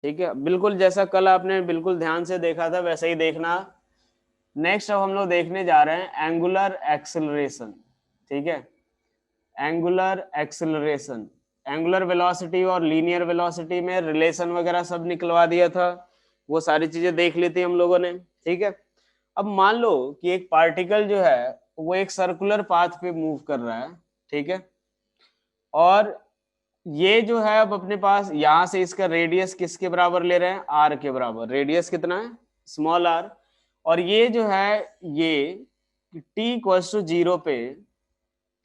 ठीक है, बिल्कुल जैसा कल आपने बिल्कुल ध्यान से देखा था वैसे ही देखना। नेक्स्ट अब हम लोग देखने जा रहे हैं एंगुलर एक्सेलरेशन। ठीक है, एंगुलर एक्सेलरेशन, एंगुलर वेलोसिटी और लीनियर वेलोसिटी में रिलेशन वगैरह सब निकलवा दिया था, वो सारी चीजें देख ली थी हम लोगों ने। ठीक है, अब मान लो कि एक पार्टिकल जो है वो एक सर्कुलर पाथ पे मूव कर रहा है। ठीक है, और ये जो है अब अपने पास यहां से इसका रेडियस किसके बराबर ले रहे हैं, आर के बराबर। रेडियस कितना है, स्मॉल आर। और ये जो है ये टी इक्वल्स टू जीरो पे,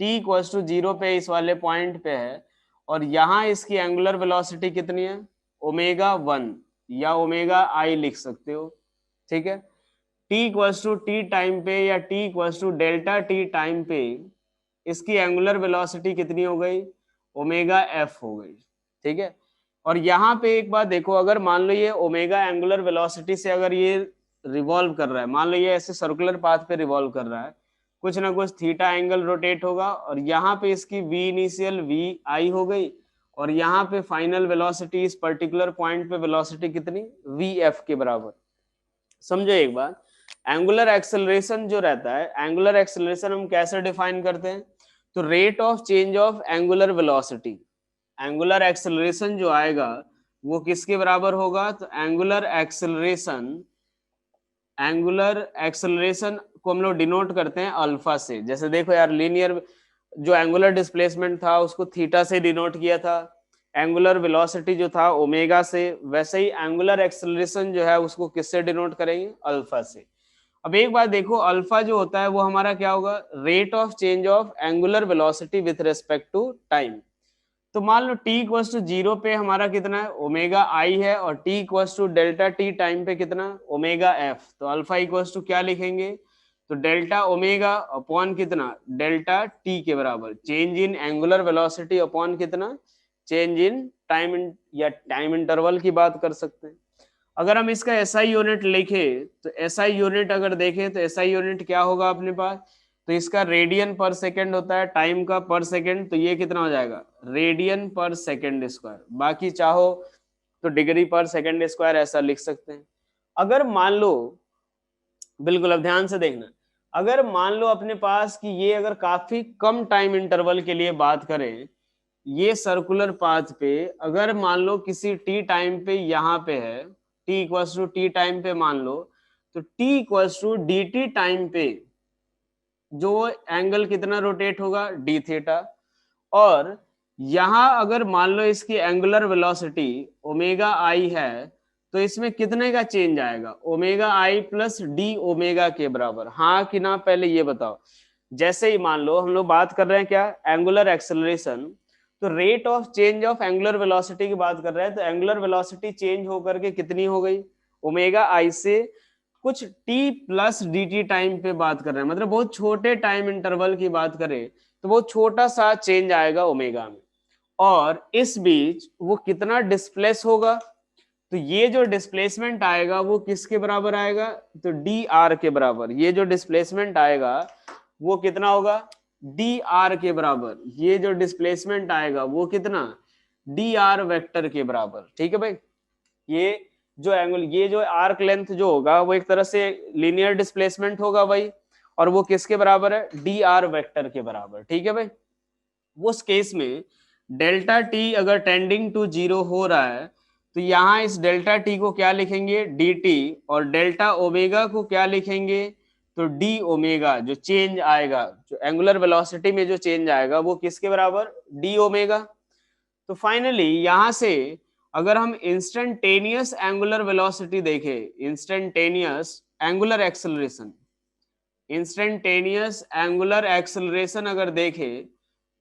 टी इक्वल्स टू जीरो पे इस वाले पॉइंट पे है, और यहाँ इसकी एंगुलर वेलोसिटी कितनी है, ओमेगा वन या ओमेगा आई लिख सकते हो। ठीक है, T equals to T time पे या T equals to delta T time पे इसकी एंगुलर वेलोसिटी कितनी हो गई, ओमेगा एफ हो गई। ठीक है, और यहाँ पे एक बात देखो, अगर मान लो ये ओमेगा एंगुलर वेलोसिटी से अगर ये रिवॉल्व कर रहा है, मान लो ये ऐसे सर्कुलर पाथ पे रिवॉल्व कर रहा है, कुछ ना कुछ थीटा एंगल रोटेट होगा, और यहाँ पे इसकी वी इनिशियल वी आई हो गई, और यहाँ पे फाइनल वेलोसिटी इस पर्टिकुलर पॉइंट पे वेलोसिटी कितनी, वी एफ के बराबर। समझो एक बात, एंगुलर एक्सेलरेशन जो रहता है, एंगुलर एक्सेलरेशन हम कैसे डिफाइन करते हैं, तो rate of change of angular velocity. Angular acceleration जो आएगा वो किसके बराबर होगा, तो एंगुलर एक्सेलरेशन, एंगुलर एक्सेलरेशन को हम लोग डिनोट करते हैं अल्फा से। जैसे देखो यार, लीनियर जो एंगुलर डिस्प्लेसमेंट था उसको थीटा से डिनोट किया था, एंगुलर वेलोसिटी जो था ओमेगा से, वैसे ही एंगुलर एक्सेलरेशन जो है उसको किससे डिनोट करेंगे, अल्फा से। अब एक बात देखो, अल्फा जो होता है वो हमारा क्या होगा, rate of change of angular velocity with respect to time. तो मान लो टी इक्वल्स टू जीरो पे हमारा कितना है, ओमेगा आई है, और T equals to delta T time पे कितना, ओमेगा एफ। तो अल्फा इक्वल्स टू क्या लिखेंगे, तो डेल्टा ओमेगा अपॉन कितना, डेल्टा टी के बराबर, change in angular velocity upon कितना, चेंज इन टाइम, या टाइम इंटरवल की बात कर सकते हैं। अगर हम इसका एसआई यूनिट लिखे, तो एसआई यूनिट अगर देखें तो एसआई यूनिट क्या होगा अपने पास, तो इसका रेडियन पर सेकंड होता है, टाइम का पर सेकंड, तो ये कितना हो जाएगा, रेडियन पर सेकंड स्क्वायर। बाकी चाहो तो डिग्री पर सेकंड स्क्वायर ऐसा लिख सकते हैं। अगर मान लो, बिल्कुल अब ध्यान से देखना, अगर मान लो अपने पास कि ये अगर काफी कम टाइम इंटरवल के लिए बात करें, ये सर्कुलर पाथ पे अगर मान लो किसी टी टाइम पे यहाँ पे है, T equals to T time पे मान लो, तो T equals to D T time पे जो एंगल कितना रोटेट होगा, डी थीटा। और यहां अगर मान लो इसकी एंगुलर वेलोसिटी ओमेगा आई है, तो इसमें कितने का चेंज आएगा, ओमेगा आई प्लस डी ओमेगा के बराबर, हाँ कि ना, पहले ये बताओ। जैसे ही मान लो हम लोग बात कर रहे हैं क्या, एंगुलर एक्सेलरेशन, तो rate of change of angular velocity की बात कर रहे हैं, तो एंगुलर वेलोसिटी चेंज होकर के कितनी हो गई, ओमेगा आई से कुछ T plus D T time पे बात कर रहे हैं, मतलब बहुत छोटे टाइम इंटरवल की बात करें तो बहुत छोटा सा चेंज आएगा ओमेगा में। और इस बीच वो कितना डिस्प्लेस होगा, तो ये जो डिस्प्लेसमेंट आएगा वो किसके बराबर आएगा, तो डी आर के बराबर। ये जो डिस्प्लेसमेंट आएगा वो कितना होगा, डी आर के बराबर। ये जो डिस्प्लेसमेंट आएगा वो कितना, डी आर वेक्टर के बराबर। ठीक है भाई, ये जो एंगल, ये जो आर्क लेंथ जो होगा वो एक तरह से लीनियर डिस्प्लेसमेंट होगा भाई, और वो किसके बराबर है, डी आर वेक्टर के बराबर। ठीक है भाई, उस केस में डेल्टा टी अगर टेंडिंग टू जीरो हो रहा है, तो यहाँ इस डेल्टा टी को क्या लिखेंगे, डी टी, और डेल्टा ओमेगा को क्या लिखेंगे, तो डी ओमेगा। जो चेंज आएगा, जो एंगुलर वेलोसिटी में जो चेंज आएगा वो किसके बराबर, डी ओमेगा। तो फाइनली यहां से अगर हम इंस्टेंटेनियस एंगुलर वेलोसिटी देखें, instantaneous angular acceleration, instantaneous angular acceleration अगर देखें,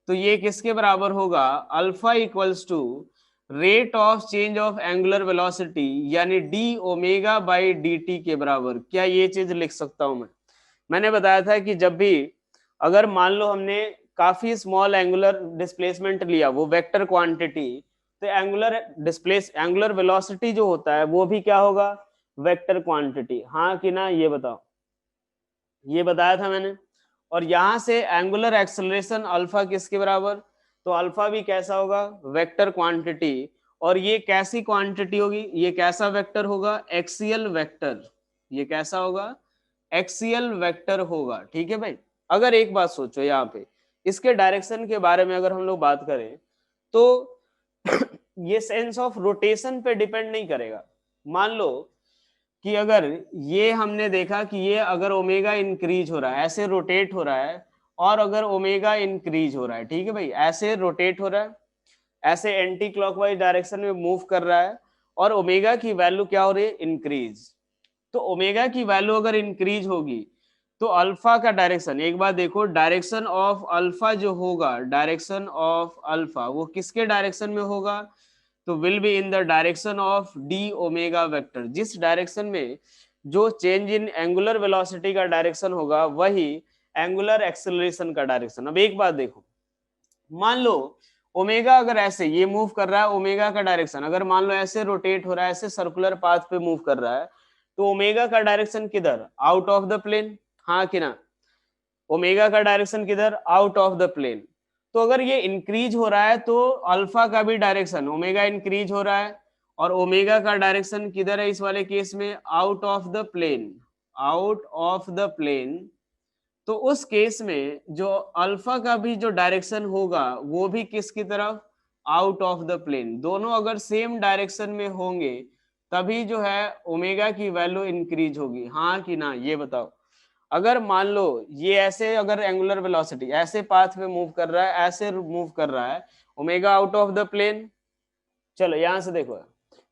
तो ये किसके बराबर होगा, alpha equals to rate of change of angular velocity, यानी D omega by D T के बराबर। क्या ये चीज लिख सकता हूं मैं, मैंने बताया था कि जब भी अगर मान लो हमने काफी स्मॉल एंगुलर डिस्प्लेसमेंट लिया, वो वेक्टर क्वांटिटी, तो एंगुलर वेलोसिटी जो होता है वो भी क्या होगा, वेक्टर क्वांटिटी, हाँ कि ना, ये बताओ। ये बताया था मैंने। और यहां से एंगुलर एक्सेलरेशन अल्फा किसके बराबर, तो अल्फा भी कैसा होगा, वेक्टर क्वांटिटी। और ये कैसी क्वांटिटी होगी, ये कैसा वेक्टर होगा, एक्सियल वेक्टर। ये कैसा होगा, एक्सियल वेक्टर होगा। ठीक है भाई। अगर एक बात सोचो यहाँ पे, इसके डायरेक्शन के बारे में अगर हम लोग बात करें तो ये सेंस ऑफ रोटेशन पे डिपेंड नहीं करेगा। मान लो कि अगर ये हमने देखा कि ये अगर ओमेगा इंक्रीज हो रहा है, ऐसे रोटेट हो रहा है, और अगर ओमेगा इंक्रीज हो रहा है, ठीक है भाई, ऐसे रोटेट हो रहा है, ऐसे एंटी क्लॉकवाइज डायरेक्शन में मूव कर रहा है, और ओमेगा की वैल्यू क्या हो रही है, इंक्रीज। तो ओमेगा की वैल्यू अगर इंक्रीज होगी तो अल्फा का डायरेक्शन, एक बार देखो, डायरेक्शन ऑफ अल्फा जो होगा, डायरेक्शन ऑफ अल्फा वो किसके डायरेक्शन में होगा, तो will be in the direction of D omega vector. जिस डायरेक्शन में जो चेंज इन एंगुलर वेलोसिटी का डायरेक्शन होगा वही एंगुलर एक्सेलरेशन का डायरेक्शन। अब एक बात देखो, मान लो ओमेगा अगर ऐसे ये मूव कर रहा है, ओमेगा का डायरेक्शन अगर मान लो ऐसे रोटेट हो रहा है, ऐसे सर्कुलर पाथ पे मूव कर रहा है, तो ओमेगा का डायरेक्शन किधर, आउट ऑफ द प्लेन, हाँ कि ना, ओमेगा का डायरेक्शन किधर, आउट ऑफ द प्लेन। तो अगर ये इंक्रीज हो रहा है तो अल्फा का भी डायरेक्शन, ओमेगा इंक्रीज हो रहा है और ओमेगा का डायरेक्शन किधर है इस वाले केस में, out of the plane, out of the plane. तो उस केस में जो अल्फा का भी जो डायरेक्शन होगा वो भी किसकी तरफ, आउट ऑफ द प्लेन। दोनों अगर सेम डायरेक्शन में होंगे तभी जो है ओमेगा की वैल्यू इंक्रीज होगी, हाँ कि ना, ये बताओ। अगर मान लो ये ऐसे अगर एंगुलर वेलोसिटी ऐसे पाथ में मूव कर रहा है, ऐसे मूव कर रहा है, omega out of the plane. चलो यहां से देखो,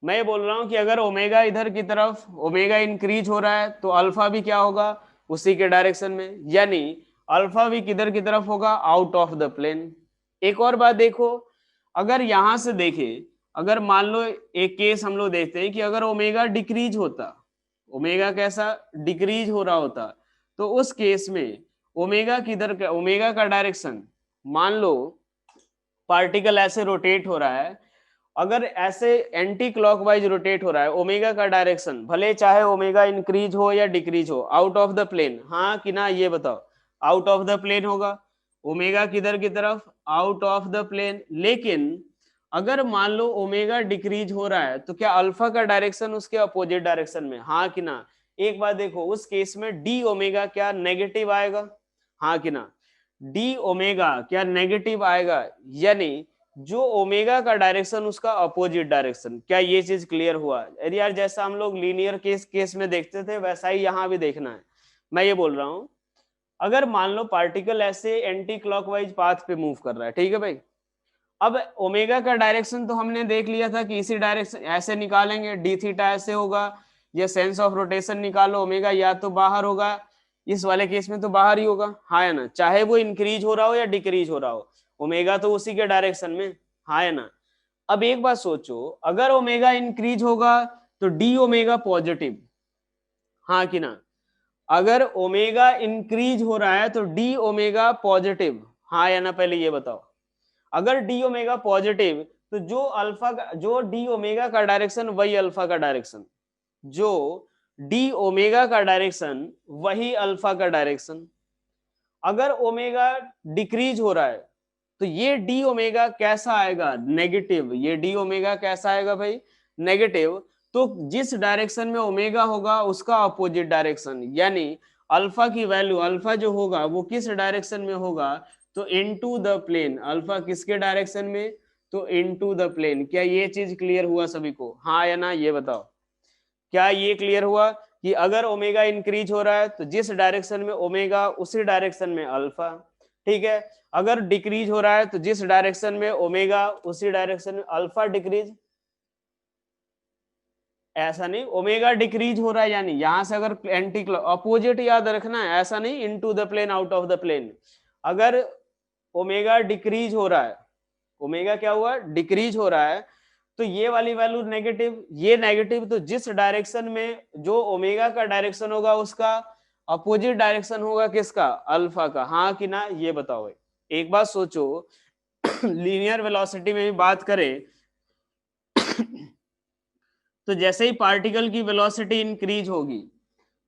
मैं ये बोल रहा हूं कि अगर ओमेगा इधर की तरफ ओमेगा इंक्रीज हो रहा है तो अल्फा भी क्या होगा, उसी के डायरेक्शन में, यानी अल्फा भी किधर की तरफ होगा, आउट ऑफ द प्लेन। एक और बात देखो, अगर यहां से देखे, अगर मान लो एक केस हम लोग देखते हैं कि अगर ओमेगा डिक्रीज होता, ओमेगा कैसा डिक्रीज हो रहा होता, तो उस केस में ओमेगा किधर का, ओमेगा का डायरेक्शन, मान लो पार्टिकल ऐसे रोटेट हो रहा है, अगर ऐसे एंटी क्लॉकवाइज रोटेट हो रहा है, ओमेगा का डायरेक्शन भले चाहे ओमेगा इंक्रीज हो या डिक्रीज हो, आउट ऑफ द प्लेन, हाँ कि ना, ये बताओ, आउट ऑफ द प्लेन होगा, ओमेगा किधर की तरफ, आउट ऑफ द प्लेन। लेकिन अगर मान लो ओमेगा डिक्रीज हो रहा है तो क्या अल्फा का डायरेक्शन उसके अपोजिट डायरेक्शन में, हाँ कि ना। एक बात देखो, उस केस में डी ओमेगा क्या नेगेटिव आएगा, हाँ कि ना, डी ओमेगा क्या नेगेटिव आएगा, यानी जो ओमेगा का डायरेक्शन उसका अपोजिट डायरेक्शन। क्या ये चीज क्लियर हुआ, अरे यार जैसा हम लोग लीनियर केस में देखते थे वैसा ही यहाँ भी देखना है। मैं ये बोल रहा हूँ, अगर मान लो पार्टिकल ऐसे एंटी क्लॉकवाइज पाथ पे मूव कर रहा है, ठीक है भाई, अब ओमेगा का डायरेक्शन तो हमने देख लिया था कि इसी डायरेक्शन ऐसे निकालेंगे, डी थीटा ऐसे होगा, या सेंस ऑफ रोटेशन निकालो, ओमेगा या तो बाहर होगा, इस वाले केस में तो बाहर ही होगा, हाँ है ना, चाहे वो इंक्रीज हो रहा हो या डिक्रीज हो रहा हो, ओमेगा तो उसी के डायरेक्शन में, हाँ है ना। अब एक बात सोचो, अगर ओमेगा इंक्रीज होगा तो डी ओमेगा पॉजिटिव, हाँ कि ना, अगर ओमेगा इंक्रीज हो रहा है तो डी ओमेगा पॉजिटिव, हाँ या ना, पहले ये बताओ। अगर डी ओमेगा पॉजिटिव तो जो अल्फा का, जो डी ओमेगा का डायरेक्शन वही अल्फा का डायरेक्शन, जो डी ओमेगा का डायरेक्शन वही अल्फा का डायरेक्शन। अगर ओमेगा डिक्रीज हो रहा है तो ये डी ओमेगा कैसा आएगा, नेगेटिव। ये डी ओमेगा कैसा आएगा भाई, नेगेटिव। तो जिस डायरेक्शन में ओमेगा होगा उसका अपोजिट डायरेक्शन, यानी अल्फा की वैल्यू, अल्फा जो होगा वो किस डायरेक्शन में होगा, तो इनटू द प्लेन। अल्फा किसके डायरेक्शन में, तो इनटू द प्लेन। क्या ये चीज क्लियर हुआ सभी को, हाँ या ना, ये बताओ। क्या ये क्लियर हुआ कि अगर ओमेगा इंक्रीज हो रहा है तो जिस डायरेक्शन में ओमेगा उसी डायरेक्शन में अल्फा, ठीक है। अगर डिक्रीज हो रहा है तो जिस डायरेक्शन में ओमेगा उसी डायरेक्शन में अल्फा डिक्रीज, ऐसा नहीं ओमेगा डिक्रीज हो रहा है, यानी यहां से अगर एंटी अपोजिट याद रखना है, ऐसा नहीं into the plane out of the plane. अगर ओमेगा डिक्रीज हो रहा है, ओमेगा क्या हुआ, डिक्रीज हो रहा है, तो ये वाली वैल्यू नेगेटिव, ये नेगेटिव, तो जिस डायरेक्शन में जो ओमेगा का डायरेक्शन होगा उसका अपोजिट डायरेक्शन होगा किसका, अल्फा का, हाँ कि ना, ये बताओ। एक बात सोचो, लीनियर वेलोसिटी में भी बात करें तो जैसे ही पार्टिकल की वेलोसिटी इंक्रीज होगी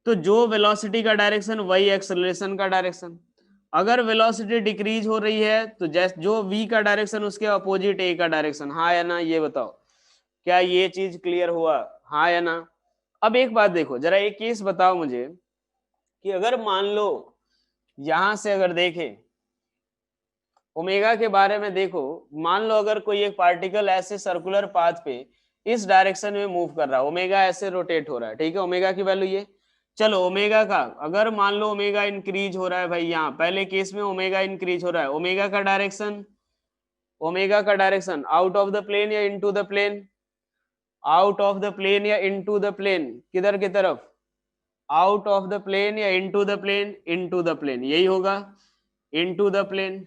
तो जो वेलोसिटी का डायरेक्शन वही एक्सेलरेशन का डायरेक्शन। अगर वेलोसिटी डिक्रीज हो रही है तो जैसे जो v का डायरेक्शन उसके अपोजिट a का डायरेक्शन, हाँ या ना, ये बताओ। क्या ये चीज क्लियर हुआ, हाँ या ना? अब एक बात देखो जरा, एक केस बताओ मुझे कि अगर मान लो यहां से अगर देखें ओमेगा के बारे में, देखो मान लो अगर कोई एक पार्टिकल ऐसे सर्कुलर पाथ पे इस डायरेक्शन में मूव कर रहा है, ओमेगा ऐसे रोटेट हो रहा है, ठीक है, ओमेगा की वैल्यू ये। चलो ओमेगा का अगर मान लो ओमेगा इंक्रीज हो रहा है भाई, यहाँ पहले केस में ओमेगा इंक्रीज हो रहा है, ओमेगा का डायरेक्शन, ओमेगा का direction out of the plane या into the plane, out of the plane या इनटू द प्लेन, किधर की तरफ, आउट ऑफ द प्लेन या into the plane, into the plane, यही होगा, इनटू द प्लेन।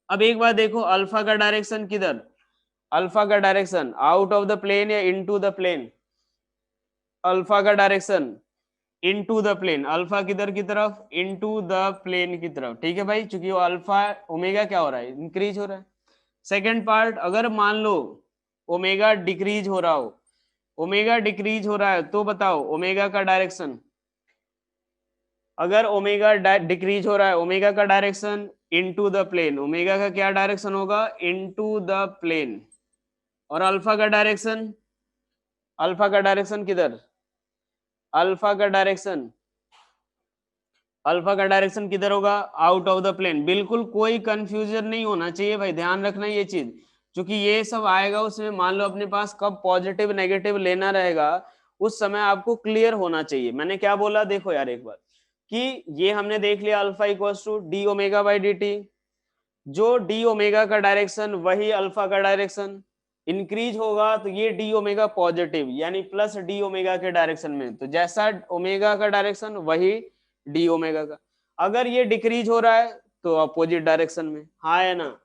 अब एक बार देखो अल्फा का डायरेक्शन किधर, अल्फा का direction out of the plane या इनटू द प्लेन, अल्फा का direction into the plane, alpha किधर की तरफ, इनटू द प्लेन की तरफ, ठीक है भाई, चूंकि वो अल्फा ओमेगा क्या हो रहा है, इंक्रीज हो रहा है। सेकंड पार्ट, अगर मान लो ओमेगा डिक्रीज हो रहा हो, ओमेगा डिक्रीज हो रहा है तो बताओ ओमेगा का डायरेक्शन, अगर ओमेगा डिक्रीज हो रहा है, ओमेगा का direction into the plane, omega का क्या डायरेक्शन होगा, इनटू द प्लेन, और अल्फा का डायरेक्शन, अल्फा का डायरेक्शन किधर, अल्फा का डायरेक्शन, अल्फा का डायरेक्शन किधर होगा, आउट ऑफ द प्लेन। बिल्कुल कोई कंफ्यूजन नहीं होना चाहिए भाई, ध्यान रखना ये चीज, क्योंकि ये सब आएगा उसमें, मान लो अपने पास कब पॉजिटिव नेगेटिव लेना रहेगा उस समय आपको क्लियर होना चाहिए। मैंने क्या बोला, देखो यार एक बार कि ये हमने देख लिया alpha equals to D omega by D T, जो डी ओमेगा का डायरेक्शन वही अल्फा का डायरेक्शन, इंक्रीज होगा तो ये डी ओमेगा पॉजिटिव यानी प्लस डी ओमेगा के डायरेक्शन में, तो जैसा ओमेगा का डायरेक्शन वही डी ओमेगा का। अगर ये डिक्रीज हो रहा है तो अपोजिट डायरेक्शन में, हाँ है ना?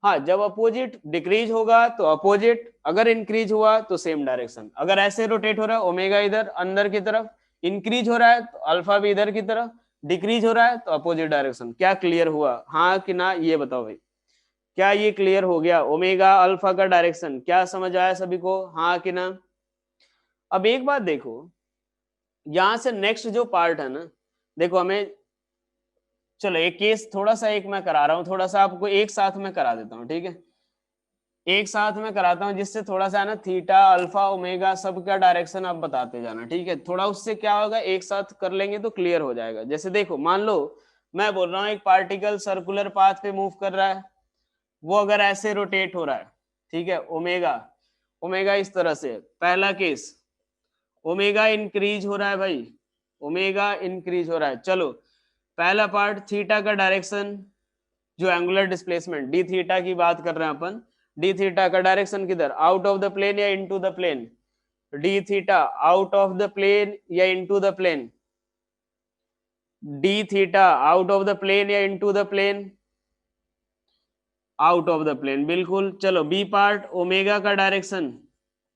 हाँ, जब अपोजिट डिक्रीज होगा तो अपोजिट, अगर इंक्रीज हुआ तो सेम डायरेक्शन। अगर ऐसे रोटेट हो रहा है ओमेगा इधर अंदर की तरफ, इंक्रीज हो रहा है तो अल्फा भी इधर की तरफ, डिक्रीज हो रहा है तो अपोजिट डायरेक्शन। क्या क्लियर हुआ, हाँ कि ना, ये बताओ भाई, क्या ये क्लियर हो गया? ओमेगा अल्फा का डायरेक्शन क्या समझ आया सभी को, हाँ कि ना? अब एक बात देखो, यहां से नेक्स्ट जो पार्ट है ना, देखो हमें, चलो एक केस थोड़ा सा एक मैं करा रहा हूँ, थोड़ा सा आपको एक साथ में करा देता हूँ, ठीक है, एक साथ में कराता हूँ, जिससे थोड़ा सा है ना थीटा अल्फा ओमेगा सब का डायरेक्शन आप बताते जाना, ठीक है, थोड़ा उससे क्या होगा, एक साथ कर लेंगे तो क्लियर हो जाएगा। जैसे देखो मान लो मैं बोल रहा हूँ एक पार्टिकल सर्कुलर पाथ पे मूव कर रहा है, वो अगर ऐसे रोटेट हो रहा है, ठीक है, ओमेगा, ओमेगा इस तरह से, पहला केस ओमेगा इंक्रीज हो रहा है भाई, ओमेगा इंक्रीज हो रहा है, चलो पहला पार्ट थीटा का डायरेक्शन, जो एंगुलर डिस्प्लेसमेंट डी थीटा की बात कर रहे हैं अपन, डी थीटा का डायरेक्शन किधर, आउट ऑफ द प्लेन या into the plane, D theta out of the plane या into the plane, D theta out of the plane या into the plane, out of the plane, बिल्कुल। चलो B part omega का direction,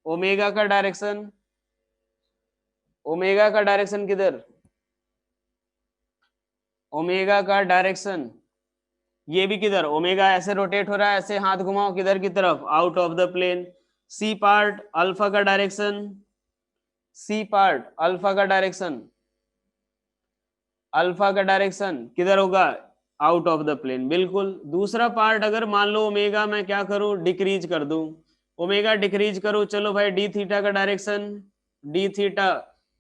omega का direction, omega का direction किधर, omega का direction ये भी किधर, ओमेगा ऐसे रोटेट हो रहा है, ऐसे हाथ घुमाओ किधर की तरफ, out of the plane. C part alpha का डायरेक्शन, सी पार्ट अल्फा का डायरेक्शन, अल्फा का डायरेक्शन किधर होगा, आउट ऑफ द प्लेन, बिल्कुल। दूसरा पार्ट अगर मान लो ओमेगा मैं क्या करूं, डिक्रीज कर दूं, ओमेगा डिक्रीज करूं, चलो भाई डी थीटा का डायरेक्शन, डी थीटा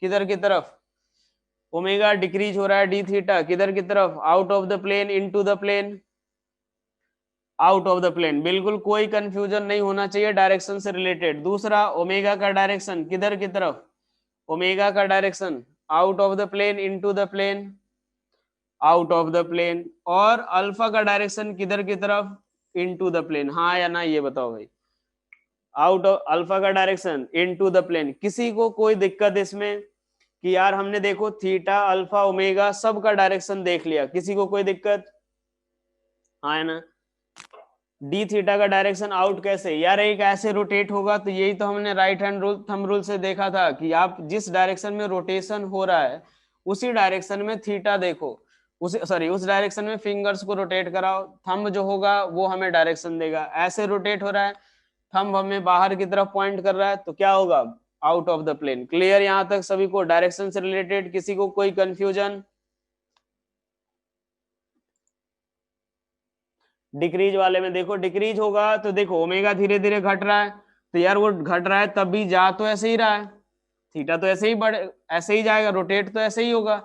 किधर की तरफ, ओमेगा डिक्रीज हो रहा है, डी थीटा किधर की तरफ, out of the plane into the plane, out of the plane, बिल्कुल कोई कंफ्यूजन नहीं होना चाहिए डायरेक्शन से रिलेटेड। दूसरा ओमेगा का डायरेक्शन किधर की तरफ, ओमेगा का direction out of the plane into the plane, out of the plane, और अल्फा का डायरेक्शन किधर की तरफ, इनटू द प्लेन, हाँ या ना ये बताओ भाई, आउट ऑफ अल्फा का डायरेक्शन इनटू द प्लेन। किसी को कोई दिक्कत इसमें कि यार हमने देखो थीटा अल्फा ओमेगा सब का डायरेक्शन देख लिया, किसी को कोई दिक्कत, हाँ है ना? डी थीटा का डायरेक्शन आउट कैसे यार, एक ऐसे रोटेट होगा, तो यही तो हमने right hand rule thumb rule से देखा था कि आप जिस डायरेक्शन में रोटेशन हो रहा है उसी डायरेक्शन में थीटा देखो, उस सॉरी उस डायरेक्शन में फिंगर्स को रोटेट कराओ, थंब जो होगा वो हमें डायरेक्शन देगा। ऐसे रोटेट हो रहा है, थंब हमें बाहर की तरफ पॉइंट कर रहा है, तो क्या होगा, out of the plane. Clear यहाँ तक सभी को डायरेक्शन से रिलेटेड, किसी को कोई कंफ्यूजन? डिक्रीज वाले में देखो, डिक्रीज होगा तो देखो ओमेगा धीरे धीरे घट रहा है, तो यार वो घट रहा है तब भी जा तो ऐसे ही रहा है, थीटा तो ऐसे ही ऐसे ही जाएगा, रोटेट तो ऐसे ही होगा,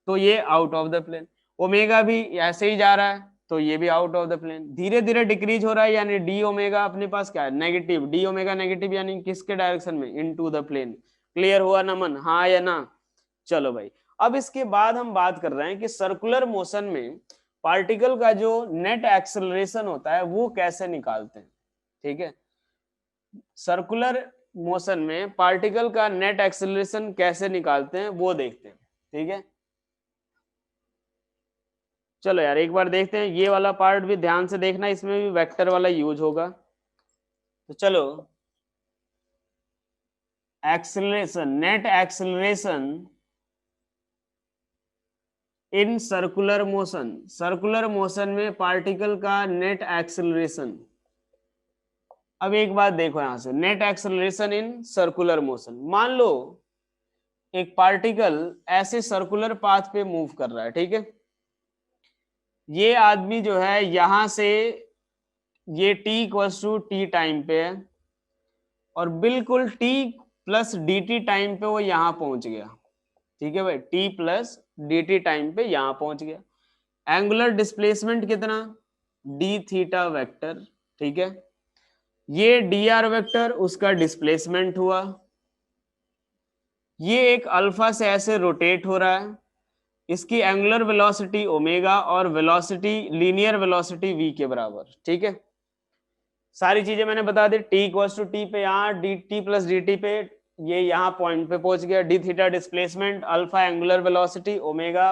तो ये out of the plane. Omega भी ऐसे ही जा रहा है, तो ये भी आउट ऑफ द प्लेन। धीरे धीरे डिक्रीज हो रहा है, यानी डी ओमेगा अपने पास क्या है, नेगेटिव। डी ओमेगा नेगेटिव यानी किसके डायरेक्शन में, इनटू द प्लेन। क्लियर हुआ ना मन, हाँ या ना? चलो भाई, अब इसके बाद हम बात कर रहे हैं कि सर्कुलर मोशन में पार्टिकल का जो नेट एक्सेलरेशन होता है वो कैसे निकालते हैं। ठीक है, सर्कुलर मोशन में पार्टिकल का नेट एक्सेलरेशन कैसे निकालते हैं वो देखते हैं। ठीक है, चलो यार एक बार देखते हैं, ये वाला पार्ट भी ध्यान से देखना, इसमें भी वेक्टर वाला यूज होगा। तो चलो, acceleration, net acceleration in circular motion, circular motion में पार्टिकल का नेट एक्सेलरेशन। अब एक बात देखो यहां से, net acceleration in circular motion. मान लो एक पार्टिकल ऐसे सर्कुलर पाथ पे मूव कर रहा है, ठीक है, ये आदमी जो है यहां से, ये t equals to T time पे है, और बिल्कुल t plus D T time पे वो यहां पहुंच गया। ठीक है भाई, t plus D T time पे यहां पहुंच गया। एंगुलर डिस्प्लेसमेंट कितना, डी थीटा वेक्टर। ठीक है, ये डी आर वेक्टर उसका डिस्प्लेसमेंट हुआ, ये एक अल्फा से ऐसे रोटेट हो रहा है, इसकी एंगुलर वेलोसिटी ओमेगा और वेलोसिटी, लीनियर वेलोसिटी v के बराबर। ठीक है, सारी चीजें मैंने बता दी। t इक्वल्स टू टी पे यहाँ D T plus D T पे ये यहाँ पॉइंट पे पहुंच गया। D theta displacement, alpha angular velocity, omega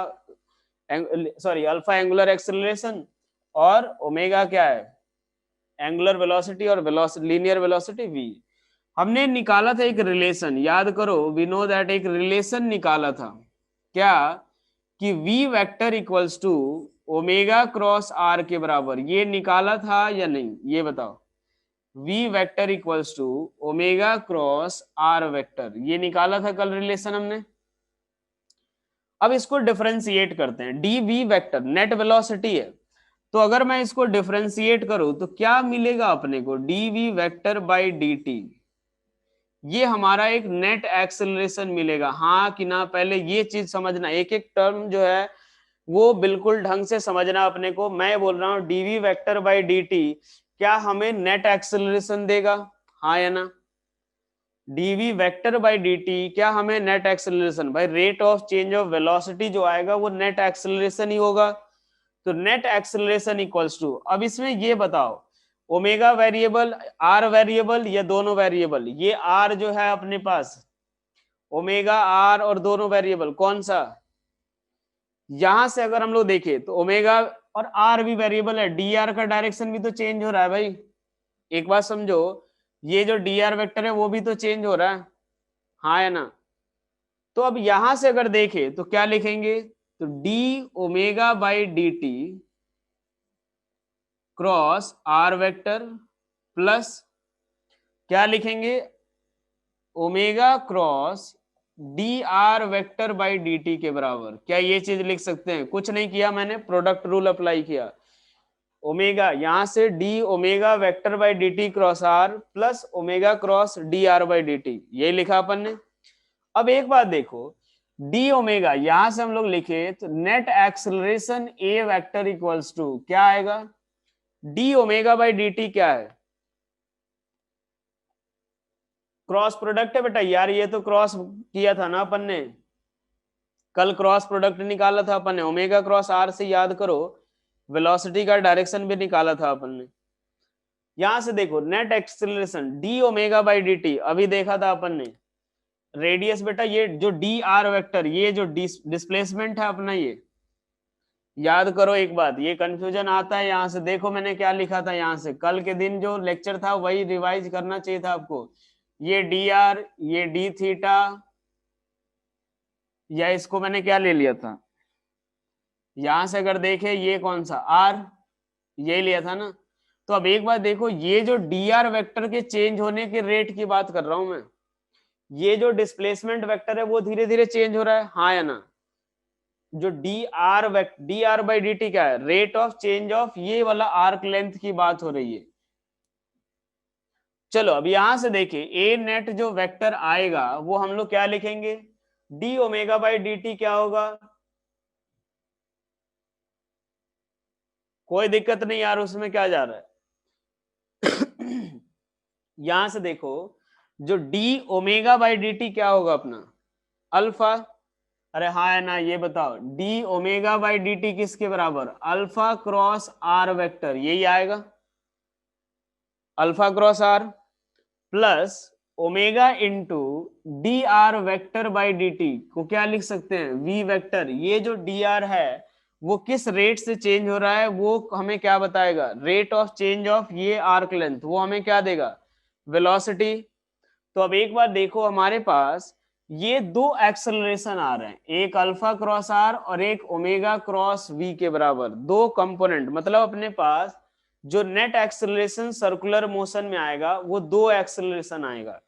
sorry alpha angular acceleration, और ओमेगा क्या है, एंगुलर वेलोसिटी, और वेलोसिटी, लीनियर वेलोसिटी v। हमने निकाला था एक रिलेशन, याद करो, वी नो दैट, एक रिलेशन निकाला था क्या, कि v vector equals to omega cross r के बराबर। ये निकाला था या नहीं, ये बताओ। v vector equals to omega cross r vector, ये निकाला था कल रिलेशन हमने। अब इसको डिफरेंशिएट करते हैं। D V vector net velocity है, तो अगर मैं इसको डिफरेंशिएट करूं तो क्या मिलेगा अपने को, D V vector by D T, ये हमारा एक नेट एक्सेलरेशन मिलेगा। हाँ कि ना, पहले ये चीज समझना, एक एक टर्म जो है वो बिल्कुल ढंग से समझना अपने को। मैं बोल रहा हूँ D V vector by D T क्या हमें नेट एक्सेलरेशन देगा, हाँ या ना? D V vector by D T क्या हमें नेट एक्सेलरेशन, भाई rate of change of velocity जो आएगा वो नेट एक्सेलरेशन ही होगा। तो नेट एक्सेलरेशन इक्वल्स टू, अब इसमें ये बताओ, ओमेगा वेरिएबल, आर वेरिएबल, या दोनों वेरिएबल? ये आर जो है अपने पास, ओमेगा आर और दोनों वेरिएबल कौन सा? यहां से अगर हम लोग देखें तो ओमेगा और आर भी वेरिएबल है, डी आर का डायरेक्शन भी तो चेंज हो रहा है भाई। एक बात समझो, ये जो डी आर वेक्टर है वो भी तो चेंज हो रहा है, हाँ या ना? तो अब यहां से अगर देखें तो क्या लिखेंगे, तो D omega by D T cross R vector plus क्या लिखेंगे, omega cross D R vector by D T के बराबर। क्या ये चीज लिख सकते हैं? कुछ नहीं किया मैंने, प्रोडक्ट रूल अप्लाई किया। ओमेगा यहां से D omega vector by D T cross R plus omega cross D R by D T, यही लिखा अपन ने। अब एक बात देखो, डी ओमेगा यहां से हम लोग लिखे तो net acceleration A vector equals to क्या आएगा, D omega by D T क्या है, क्रॉस प्रोडक्ट है बेटा यार, ये तो क्रॉस किया था ना अपन ने कल, क्रॉस प्रोडक्ट निकाला था अपन ने, ओमेगा क्रॉस आर से याद करो, वेलोसिटी का डायरेक्शन भी निकाला था अपन ने। यहां से देखो net acceleration D omega by D T, अभी देखा था अपन ने, रेडियस बेटा ये जो डी आर वेक्टर, ये जो डिस्प्लेसमेंट है अपना, ये याद करो एक बात, ये कंफ्यूजन आता है यहां से। देखो मैंने क्या लिखा था यहां से, कल के दिन जो लेक्चर था वही रिवाइज करना चाहिए था आपको। ये डी आर, ये डी थीटा, या इसको मैंने क्या ले लिया था, यहां से अगर देखे ये कौन सा आर, ये लिया था ना। तो अब एक बात देखो, ये जो डी आर वेक्टर के चेंज होने के रेट की बात कर रहा हूं मैं, ये जो डिस्प्लेसमेंट वेक्टर है वो धीरे धीरे चेंज हो रहा है, हाँ या ना? जो D R by D T क्या है, रेट ऑफ चेंज ऑफ ये वाला आर्क लेंथ की बात हो रही है। चलो अब यहां से देखिए ए नेट जो वेक्टर आएगा वो हम लोग क्या लिखेंगे, D omega by D T क्या होगा, कोई दिक्कत नहीं यार उसमें क्या जा रहा है। यहां से देखो जो D omega by D T क्या होगा अपना अल्फा, अरे हाँ है ना, ये बताओ D omega by D T किसके बराबर, अल्फा क्रॉस आर वेक्टर, यही आएगा alpha cross R plus omega into D R vector by D T को क्या लिख सकते हैं वी वेक्टर, ये जो डी आर है वो किस रेट से चेंज हो रहा है वो हमें क्या बताएगा, रेट ऑफ चेंज ऑफ ये आर्क लेंथ, वो हमें क्या देगा वेलोसिटी। तो अब एक बार देखो हमारे पास ये दो एक्सेलरेशन आ रहे हैं, एक अल्फा क्रॉस आर और एक ओमेगा क्रॉस वी के बराबर, दो कंपोनेंट, मतलब अपने पास जो नेट एक्सेलरेशन सर्कुलर मोशन में आएगा वो दो एक्सेलरेशन आएगा,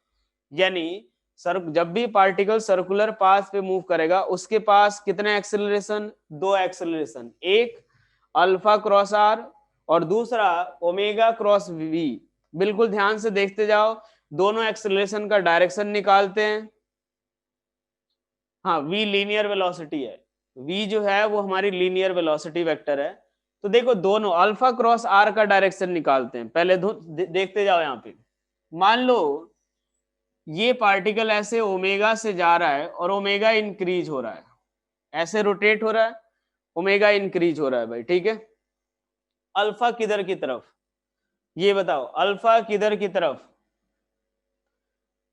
यानी सर जब भी पार्टिकल सर्कुलर पाथ पे मूव करेगा उसके पास कितने एक्सेलरेशन, दो एक्सेलरेशन, एक अल्फा क्रॉस आर और दूसरा ओमेगा क्रॉस वी। बिल्कुल ध्यान से देखते जाओ, दोनों एक्सेलरेशन का डायरेक्शन निकालते हैं। हाँ v लीनियर वेलोसिटी है, v जो है वो हमारी लीनियर वेलोसिटी वेक्टर है। तो देखो दोनों अल्फा क्रॉस आर का डायरेक्शन निकालते हैं, पहले देखते जाओ यहाँ पे। मान लो ये पार्टिकल ऐसे ओमेगा से जा रहा है और ओमेगा इंक्रीज हो रहा है, ऐसे रोटेट हो रहा है, ओमेगा इंक्रीज हो रहा है भाई, ठीक है। अल्फा किधर की तरफ, ये बताओ अल्फा किधर की तरफ,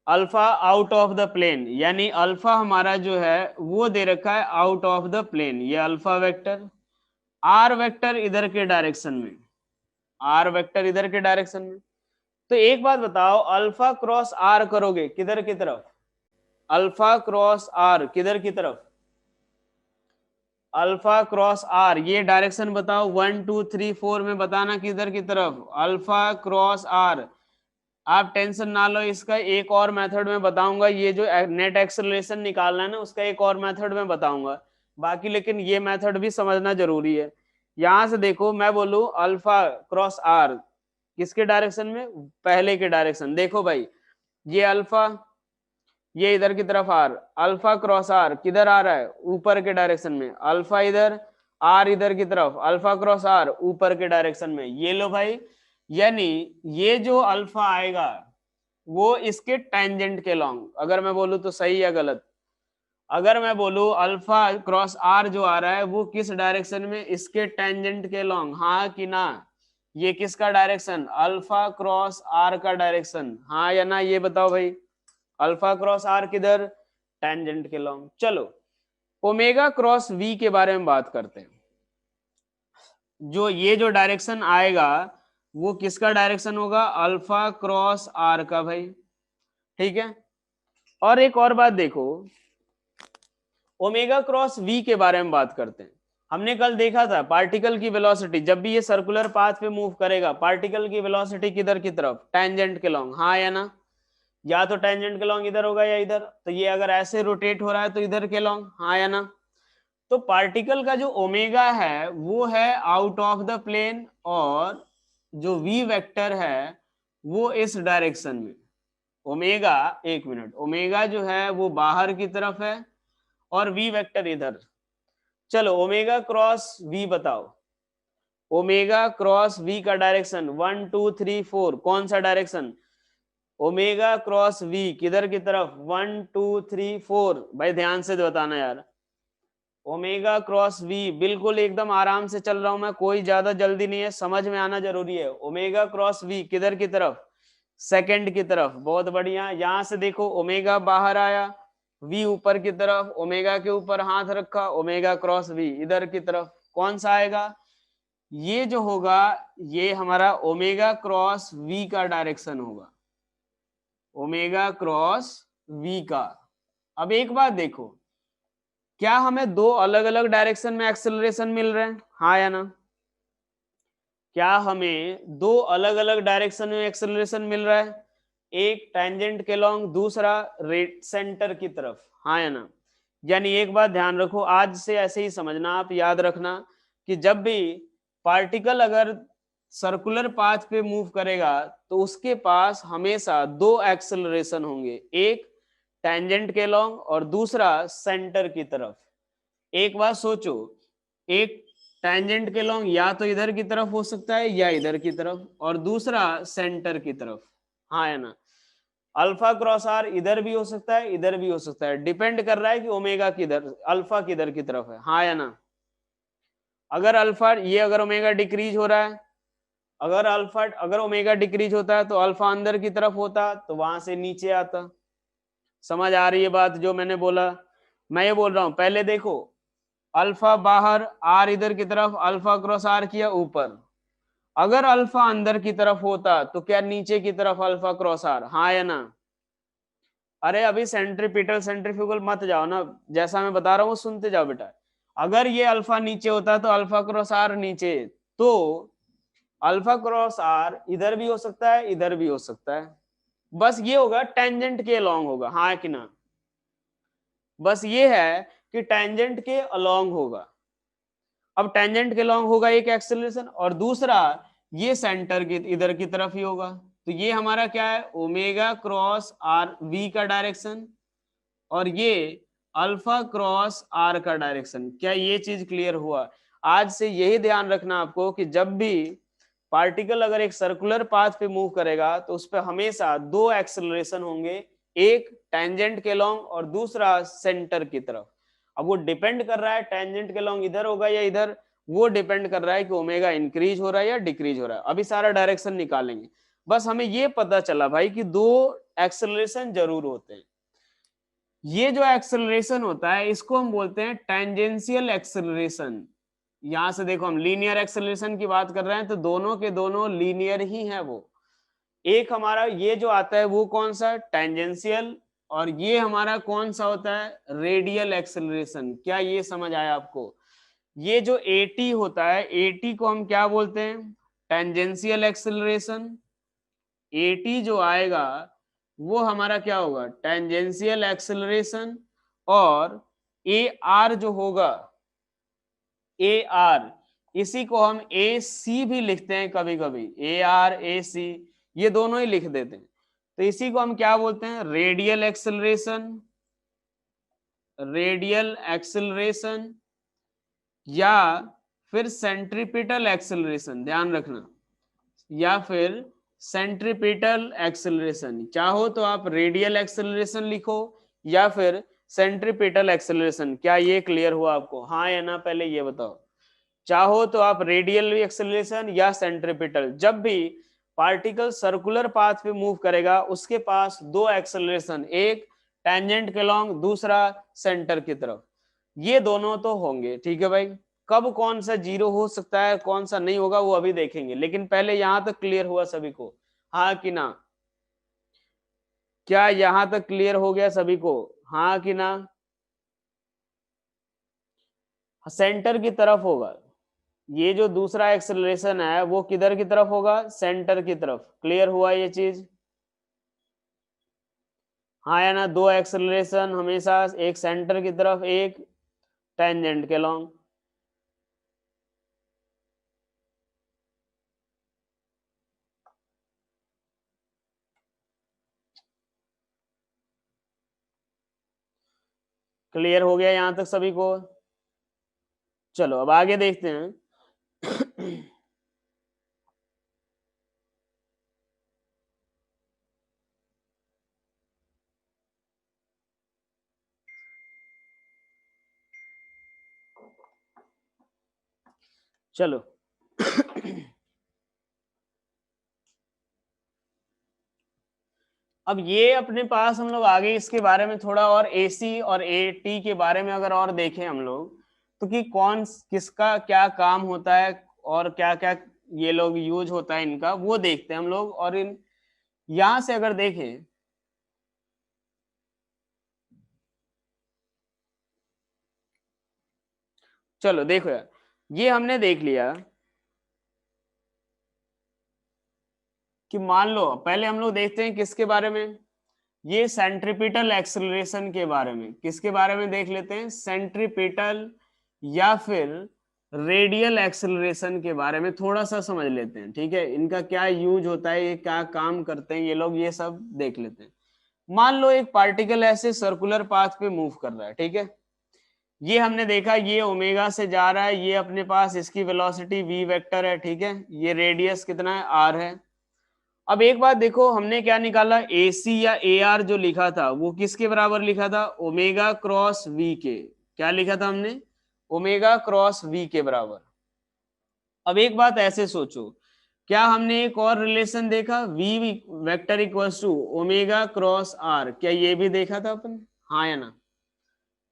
alpha out of the plane, यानी अल्फा हमारा जो है वो दे रखा है आउट ऑफ द प्लेन, ये अल्फा वेक्टर, आर वेक्टर इधर के डायरेक्शन में, आर वेक्टर इधर के डायरेक्शन में। तो एक बात बताओ अल्फा क्रॉस आर करोगे किधर की तरफ, अल्फा क्रॉस आर किधर की तरफ, अल्फा क्रॉस आर, ये डायरेक्शन बताओ 1 2 3 4 में बताना किधर की तरफ, अल्फा क्रॉस आर। आप टेंशन ना लो, इसका एक और मेथड में बताऊंगा, ये जो नेट एक्सेलरेशन निकालना है ना उसका एक और मेथड में बताऊंगा बाकी, लेकिन ये मेथड भी समझना जरूरी है। यहां से देखो मैं बोलूं अल्फा क्रॉस आर किसके डायरेक्शन में, पहले के डायरेक्शन, देखो भाई ये अल्फा, ये इधर की तरफ आर, अल्फा क्रॉस आर किधर आ रहा है ऊपर के डायरेक्शन में, अल्फा इधर आर इधर की तरफ, अल्फा क्रॉस आर ऊपर के डायरेक्शन में, ये लो भाई, यानी ये जो अल्फा आएगा वो इसके टेंजेंट के लॉन्ग, अगर मैं बोलूं तो सही या गलत, अगर मैं बोलूं अल्फा क्रॉस आर जो आ रहा है वो किस डायरेक्शन में, इसके टेंजेंट के लॉन्ग, हाँ कि ना, ये किसका डायरेक्शन अल्फा क्रॉस आर का डायरेक्शन, हाँ या ना, ये बताओ भाई अल्फा क्रॉस आर किधर टेंजेंट के लॉन्ग। चलो ओमेगा क्रॉस वी के बारे में बात करते हैं, जो ये जो डायरेक्शन आएगा वो किसका डायरेक्शन होगा, अल्फा क्रॉस आर का भाई, ठीक है। और एक और बात देखो ओमेगा क्रॉस वी के बारे में बात करते हैं, हमने कल देखा था पार्टिकल की वेलोसिटी जब भी ये सर्कुलर पाथ पे मूव करेगा पार्टिकल की वेलोसिटी किधर की तरफ, टेंजेंट के लॉन्ग, हाँ या ना, या तो टेंजेंट के लॉन्ग इधर होगा या इधर, तो ये अगर ऐसे रोटेट हो रहा है तो इधर के लॉन्ग, हाँ या ना। तो पार्टिकल का जो ओमेगा है वो है आउट ऑफ द प्लेन और जो वी वेक्टर है वो इस डायरेक्शन में, ओमेगा, एक मिनट, ओमेगा जो है वो बाहर की तरफ है और वी वेक्टर इधर। चलो ओमेगा क्रॉस वी बताओ, ओमेगा क्रॉस वी का डायरेक्शन 1 2 3 4 कौन सा डायरेक्शन, ओमेगा क्रॉस वी किधर की तरफ 1 2 3 4, भाई ध्यान से बताना यार, ओमेगा क्रॉस वी, बिल्कुल एकदम आराम से चल रहा हूं मैं, कोई ज्यादा जल्दी नहीं है, समझ में आना जरूरी है। ओमेगा क्रॉस वी किधर की तरफ, सेकंड की तरफ, बहुत बढ़िया। यहां से देखो ओमेगा बाहर आया, वी ऊपर की तरफ, ओमेगा के ऊपर हाथ रखा, ओमेगा क्रॉस वी इधर की तरफ, कौन सा आएगा, ये जो होगा ये हमारा ओमेगा क्रॉस वी का डायरेक्शन होगा, ओमेगा क्रॉस वी का। अब एक बात देखो, क्या हमें दो अलग अलग डायरेक्शन में एक्सेलरेशन मिल रहे हैं, हाँ या ना, क्या हमें दो अलग अलग डायरेक्शन में एक्सेलरेशन मिल रहा है, एक टेंजेंट के लॉन्ग दूसरा रेट सेंटर की तरफ, हाँ या ना। यानी एक बात ध्यान रखो, आज से ऐसे ही समझना, आप याद रखना कि जब भी पार्टिकल अगर सर्कुलर पाथ पे मूव करेगा तो उसके पास हमेशा दो एक्सेलरेशन होंगे, एक टेंजेंट के लॉन्ग और दूसरा सेंटर की तरफ। एक बात सोचो, एक टेंजेंट के लॉन्ग या तो इधर की तरफ हो सकता है या इधर की तरफ, और दूसरा सेंटर की तरफ, हाँ है ना। अल्फा क्रॉस आर इधर भी हो सकता है इधर भी हो सकता है, डिपेंड कर रहा है कि ओमेगा किधर, अल्फा किधर की तरफ है, हाँ या ना। अगर अल्फा ये अगर ओमेगा डिक्रीज हो रहा है, अगर ओमेगा डिक्रीज होता है तो अल्फा अंदर की तरफ होता तो वहां से नीचे आता। समझ आ रही है बात जो मैंने बोला? मैं ये बोल रहा हूं पहले देखो, अल्फा बाहर आर इधर की तरफ, अल्फा क्रॉस आर किया ऊपर। अगर अल्फा अंदर की तरफ होता तो क्या नीचे की तरफ अल्फा क्रॉस आर, हाँ या ना। अरे अभी सेंट्रीपिटल सेंट्रीफ्यूगल मत जाओ ना, जैसा मैं बता रहा हूँ सुनते जाओ बेटा। अगर ये अल्फा नीचे होता तो अल्फा क्रॉस आर नीचे, तो अल्फा क्रॉस आर इधर भी हो सकता है इधर भी हो सकता है, बस ये होगा टेंजेंट के अलोंग होगा, हाँ कि ना। बस ये है कि टेंजेंट के अलोंग होगा। अब टेंजेंट के अलोंग होगा एक एक्सेलरेशन, और दूसरा ये सेंटर की इधर की तरफ ही होगा। तो ये हमारा क्या है, ओमेगा क्रॉस आर वी का डायरेक्शन, और ये अल्फा क्रॉस आर का डायरेक्शन। क्या ये चीज क्लियर हुआ? आज से यही ध्यान रखना आपको कि जब भी पार्टिकल अगर एक सर्कुलर पाथ पे मूव करेगा तो उस पर हमेशा दो एक्सेलरेशन होंगे, एक टेंजेंट के लॉन्ग और दूसरा सेंटर की तरफ। अब वो डिपेंड कर रहा है टेंजेंट के लॉन्ग इधर होगा या इधर, वो डिपेंड कर रहा है कि ओमेगा इंक्रीज हो रहा है या डिक्रीज हो रहा है। अभी सारा डायरेक्शन निकालेंगे, बस हमें ये पता चला भाई कि दो एक्सेलरेशन जरूर होते हैं। ये जो एक्सेलरेशन होता है इसको हम बोलते हैं टेंजेंशियल एक्सेलरेशन। यहां से देखो हम लीनियर एक्सेलरेशन की बात कर रहे हैं तो दोनों के दोनों लीनियर ही हैं वो। एक हमारा ये जो आता है वो कौन सा, टेंजेंशियल, और ये हमारा कौन सा होता है, रेडियल एक्सेलरेशन। क्या ये समझ आया आपको? ये जो AT होता है, AT को हम क्या बोलते हैं, टेंजेंशियल एक्सेलरेशन। AT जो आएगा वो हमारा क्या होगा, टेंजेंशियल एक्सेलरेशन। और AR जो होगा, AR, इसी को हम AC भी लिखते हैं कभी कभी, AR AC ये दोनों ही लिख देते हैं। तो इसी को हम क्या बोलते हैं, रेडियल एक्सेलरेशन, रेडियल एक्सेलरेशन, या फिर सेंट्रीपिटल एक्सेलरेशन, ध्यान रखना, या फिर सेंट्रीपिटल एक्सेलरेशन। चाहो तो आप रेडियल एक्सेलरेशन लिखो या फिर सेंट्रीपिटल एक्सेलरेशन। क्या ये क्लियर हुआ आपको, हाँ या ना? पहले ये बताओ। चाहो तो आप रेडियल एक्सेलरेशन या सेंट्रीपिटल। जब भी पार्टिकल सर्कुलर पाथ पे मूव करेगा उसके पास दो एक्सेलरेशन, एक टेंजेंट के लॉन्ग दूसरा सेंटर की तरफ, ये दोनों तो होंगे, ठीक है भाई। कब कौन सा जीरो हो सकता है कौन सा नहीं होगा वो अभी देखेंगे, लेकिन पहले यहां तक क्लियर हुआ सभी को, हाँ कि ना? क्या यहां तक क्लियर हो गया सभी को, हाँ कि ना? सेंटर की तरफ होगा, ये जो दूसरा एक्सेलरेशन है वो किधर की तरफ होगा, सेंटर की तरफ। क्लियर हुआ ये चीज, हाँ या ना? दो एक्सेलरेशन हमेशा, एक सेंटर की तरफ एक टेंजेंट के लॉन्ग। क्लियर हो गया यहां तक सभी को? चलो अब आगे देखते हैं। चलो अब ये अपने पास हम लोग आगे इसके बारे में थोड़ा और AC और AT के बारे में अगर और देखें हम लोग, तो कि कौन किसका क्या काम होता है और क्या क्या ये लोग यूज होता है इनका, वो देखते हैं हम लोग। और इन यहां से अगर देखें, चलो देखो यार, ये हमने देख लिया कि मान लो, पहले हम लोग देखते हैं किसके बारे में, ये सेंट्रीपिटल एक्सेलरेशन के बारे में। किसके बारे में देख लेते हैं, सेंट्रीपिटल या फिर रेडियल एक्सेलरेशन के बारे में थोड़ा सा समझ लेते हैं, ठीक है। इनका क्या यूज होता है, ये क्या काम करते हैं ये लोग, ये सब देख लेते हैं। मान लो एक पार्टिकल ऐसे सर्कुलर पाथ पे मूव कर रहा है, ठीक है। ये हमने देखा ये ओमेगा से जा रहा है, ये अपने पास इसकी वेलोसिटी v वेक्टर है, ठीक है। ये रेडियस कितना है, r है। अब एक बात देखो, हमने क्या निकाला, AC या AR जो लिखा था वो किसके बराबर लिखा था, ओमेगा क्रॉस v के। क्या लिखा था हमने, ओमेगा क्रॉस v के बराबर। अब एक बात ऐसे सोचो, क्या हमने एक और रिलेशन देखा, v vector equals to omega cross r, क्या ये भी देखा था अपन, हाँ या ना।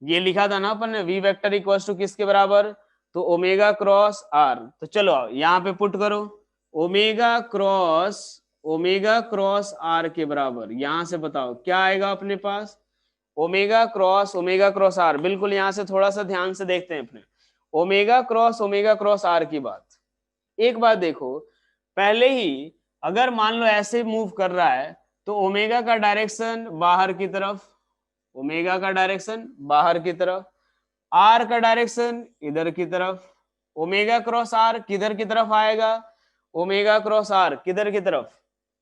ये लिखा था ना अपन ने, v वेक्टर इक्वल्स टू किसके बराबर, तो ओमेगा क्रॉस r। तो चलो यहाँ पे पुट करो, ओमेगा क्रॉस r के बराबर, यहां से बताओ क्या आएगा अपने पास, ओमेगा क्रॉस r। बिल्कुल यहाँ से थोड़ा सा ध्यान से देखते हैं अपने, ओमेगा क्रॉस r की बात। एक बात देखो, पहले ही अगर मान लो ऐसे मूव कर रहा है तो ओमेगा का डायरेक्शन बाहर की तरफ, ओमेगा का डायरेक्शन बाहर की तरफ, आर का डायरेक्शन इधर की तरफ। ओमेगा क्रॉस आर किधर की तरफ आएगा, ओमेगा क्रॉस आर किधर की तरफ,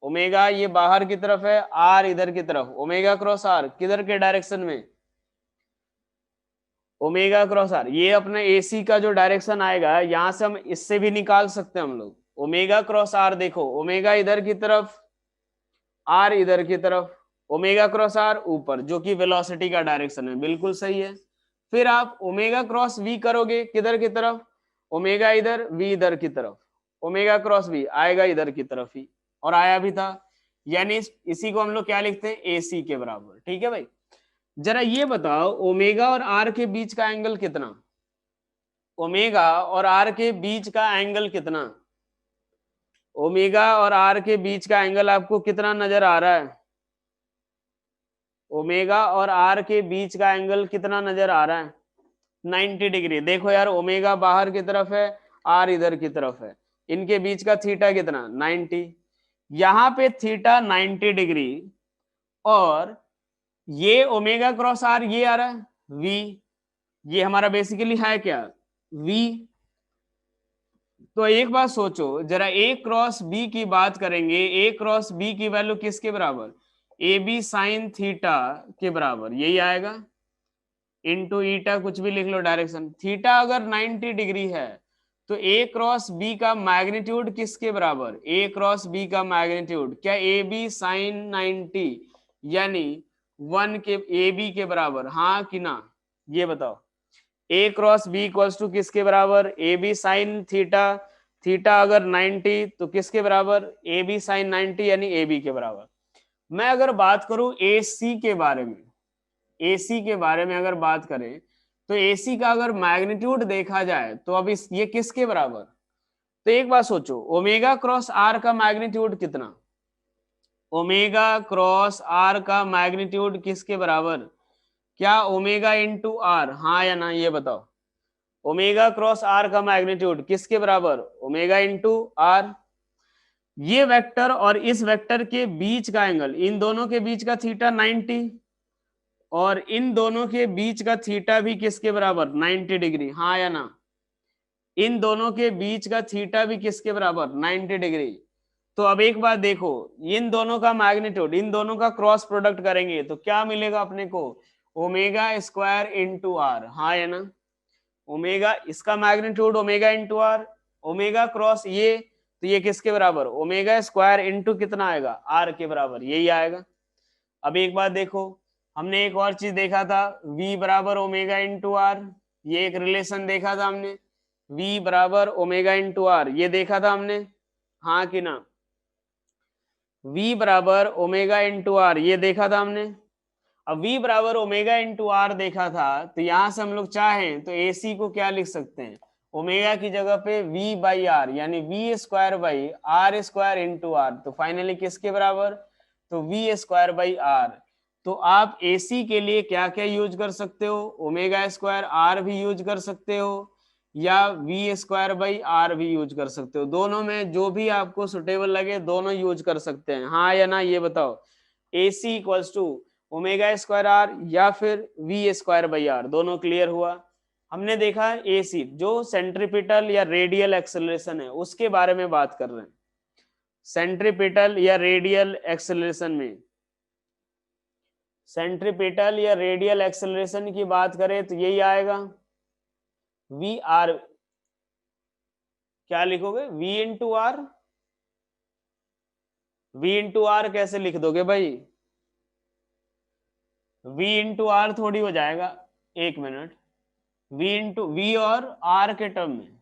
ओमेगा ये बाहर की तरफ है, आर इधर की तरफ। ओमेगा क्रॉस आर किधर के डायरेक्शन में, ओमेगा क्रॉस आर, ये अपने AC का जो डायरेक्शन आएगा, यहां से हम इससे भी निकाल सकते हैं हम लोग। ओमेगा क्रॉस आर देखो, ओमेगा इधर की तरफ, आर इधर की तरफ, ओमेगा क्रॉस आर ऊपर, जो कि वेलोसिटी का डायरेक्शन है, बिल्कुल सही है। फिर आप ओमेगा क्रॉस v करोगे किधर की तरफ, ओमेगा इधर v इधर की तरफ, ओमेगा क्रॉस v आएगा इधर की तरफ ही, और आया भी था। यानी इसी को हम लोग क्या लिखते हैं, AC के बराबर, ठीक है भाई। जरा ये बताओ, ओमेगा और r के बीच का एंगल कितना, ओमेगा और r के बीच का एंगल कितना, ओमेगा और r के बीच का एंगल आपको कितना नजर आ रहा है, ओमेगा और r के बीच का एंगल कितना नजर आ रहा है, 90 डिग्री। देखो यार, ओमेगा बाहर की तरफ है, r इधर की तरफ है, इनके बीच का थीटा कितना, 90। यहाँ पे थीटा 90 डिग्री, और ये ओमेगा क्रॉस r ये आ रहा है v, ये हमारा बेसिकली है क्या, v। तो एक बात सोचो जरा, a क्रॉस b की बात करेंगे, a क्रॉस b की वैल्यू किसके बराबर, AB साइन थीटा के बराबर, यही आएगा, इनटू ईटा, कुछ भी लिख लो डायरेक्शन। थीटा अगर 90 डिग्री है तो a क्रॉस b का मैग्नीट्यूड किसके बराबर, a क्रॉस b का मैग्नीट्यूड क्या, AB साइन 90 यानी 1 के AB के बराबर, हाँ कि ना, ये बताओ। a cross b equals to किसके बराबर, AB साइन थीटा, थीटा अगर 90 तो किसके बराबर, AB साइन 90 यानी AB के बराबर। मैं अगर बात करूं AC के बारे में, AC के बारे में अगर बात करें तो AC का अगर मैग्नीट्यूड देखा जाए तो अब इस ये किसके बराबर, तो एक बात सोचो, ओमेगा क्रॉस r का मैग्नीट्यूड कितना, ओमेगा क्रॉस r का मैग्नीट्यूड किसके बराबर, क्या ओमेगा इंटू आर, हाँ या ना, ये बताओ। ओमेगा क्रॉस r का मैग्नीट्यूड किसके बराबर, ओमेगा इंटू आर। ये वेक्टर और इस वेक्टर के बीच का एंगल, इन दोनों के बीच का थीटा 90, और इन दोनों के बीच का थीटा भी किसके बराबर, 90 डिग्री, हाँ या ना। इन दोनों के बीच का थीटा भी किसके बराबर, 90 डिग्री। तो अब एक बात देखो, इन दोनों का मैग्नीट्यूड, इन दोनों का क्रॉस प्रोडक्ट करेंगे तो क्या मिलेगा अपने को, ओमेगा स्क्वायर इंटू आर, हाँ या ना। ओमेगा, इसका magnitude omega into R, omega cross ये, तो ये किसके बराबर, ओमेगा स्क्वायर इंटू कितना आएगा, आर के बराबर, यही आएगा। अब एक बात देखो, हमने एक और चीज देखा था, v बराबर ओमेगा इंटू आर, ये एक रिलेशन देखा था हमने, v बराबर ओमेगा इंटू आर, ये देखा था हमने, हाँ कि ना। v बराबर ओमेगा इंटू आर, ये देखा था हमने। अब v बराबर ओमेगा इंटू आर देखा था, तो यहां से हम लोग चाहें तो AC को क्या लिख सकते हैं, ओमेगा की जगह पे v बाई आर, यानी v square by R square into R. तो फाइनली किसके बराबर, तो v स्क्वायर बाई आर। तो आप AC के लिए क्या क्या यूज कर सकते हो, ओमेगा स्क्वायर आर भी यूज कर सकते हो, या v स्क्वायर बाई आर भी यूज कर सकते हो। दोनों में जो भी आपको सुटेबल लगे दोनों यूज कर सकते हैं, हाँ या ना, ये बताओ। AC equals to omega square R या फिर v स्क्वायर बाई आर, दोनों क्लियर हुआ। हमने देखा एसी जो सेंट्रीपिटल या रेडियल एक्सेलरेशन है उसके बारे में बात कर रहे हैं। सेंट्रीपिटल या रेडियल एक्सेलरेशन में, सेंट्रीपिटल या रेडियल एक्सेलरेशन की बात करें तो यही आएगा वी आर, क्या लिखोगे V into R, V into R कैसे लिख दोगे भाई, वी इंटू आर थोड़ी हो जाएगा, एक मिनट, वी इंटू वी और आर के टर्म में,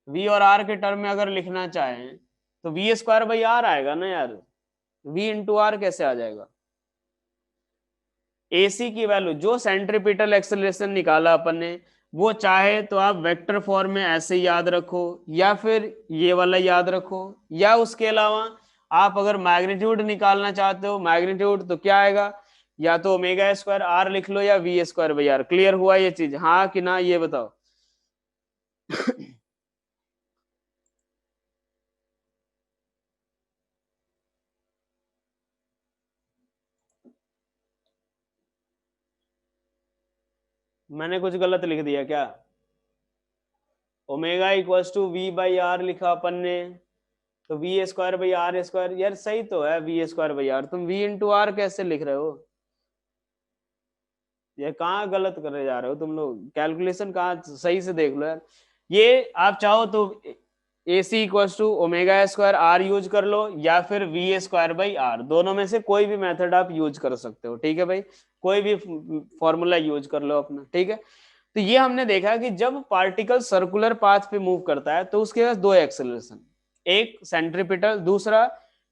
वी और आर के टर्म में अगर लिखना चाहें तो वी स्क्वायर बाई आर आएगा ना यार, वी इंटू आर कैसे आ जाएगा। एसी की वैल्यू जो सेंट्रीपिटल एक्सेलरेशन निकाला अपन ने, वो चाहे तो आप वेक्टर फॉर्म में ऐसे याद रखो या फिर ये वाला याद रखो, या उसके अलावा आप अगर मैग्नीट्यूड निकालना चाहते हो मैग्नीट्यूड तो क्या आएगा, या तो ओमेगा स्क्वायर आर लिख लो या V square by R. Clear हुआ ये चीज, हाँ कि ना ये बताओ। मैंने कुछ गलत लिख दिया क्या? Omega equals to V by R लिखा अपन ने, तो V square by R square, यार सही तो है वी स्क्वायर बाई आर, तुम वी इंटू आर कैसे लिख रहे हो? ये कहाँ गलत करे जा रहे हो तुम लोग, कैलकुलेशन कहाँ सही से देख लो यार। ये आप चाहो तो A C equals to omega square R use कर लो या फिर वी स्क्वायर बाई आर, दोनों में से कोई भी मेथड आप यूज कर सकते हो, ठीक है भाई, कोई भी फॉर्मूला यूज कर लो अपना, ठीक है। तो ये हमने देखा कि जब पार्टिकल सर्कुलर पाथ पे मूव करता है तो उसके पास दो एक्सेलरेशन, एक सेंट्रीपिटल दूसरा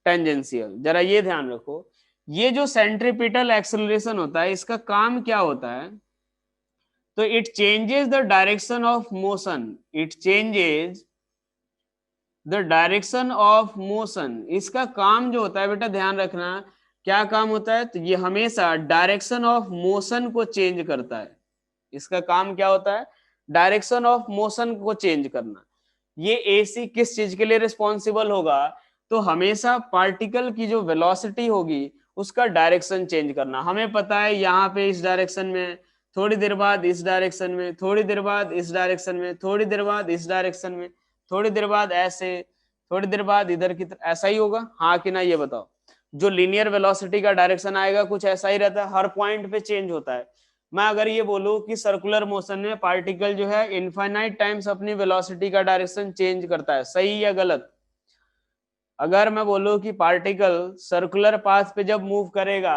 टेंजेंशियल। जरा ये ध्यान रखो, ये जो सेंट्रीपिटल एक्सेलरेशन होता है इसका काम क्या होता है, तो it changes the direction of motion, it changes the direction of motion. इसका काम जो होता है बेटा ध्यान रखना, क्या काम होता है, तो ये हमेशा डायरेक्शन ऑफ मोशन को चेंज करता है। इसका काम क्या होता है, डायरेक्शन ऑफ मोशन को चेंज करना। ये एसी किस चीज के लिए रिस्पॉन्सिबल होगा, तो हमेशा पार्टिकल की जो वेलोसिटी होगी उसका डायरेक्शन चेंज करना। हमें पता है यहाँ पे इस डायरेक्शन में, थोड़ी देर बाद इस डायरेक्शन में, थोड़ी देर बाद इस डायरेक्शन में, थोड़ी देर बाद इस डायरेक्शन में, थोड़ी देर बाद ऐसे, थोड़ी देर बाद इधर की तरफ, ऐसा ही होगा हाँ कि ना ये बताओ। जो लीनियर वेलोसिटी का डायरेक्शन आएगा कुछ ऐसा ही रहता है, हर पॉइंट पे चेंज होता है। मैं अगर ये बोलूं कि सर्कुलर मोशन में पार्टिकल जो है इनफाइनाइट टाइम्स अपनी वेलोसिटी का डायरेक्शन चेंज करता है, सही या गलत? अगर मैं बोलूं कि पार्टिकल सर्कुलर पाथ पे जब मूव करेगा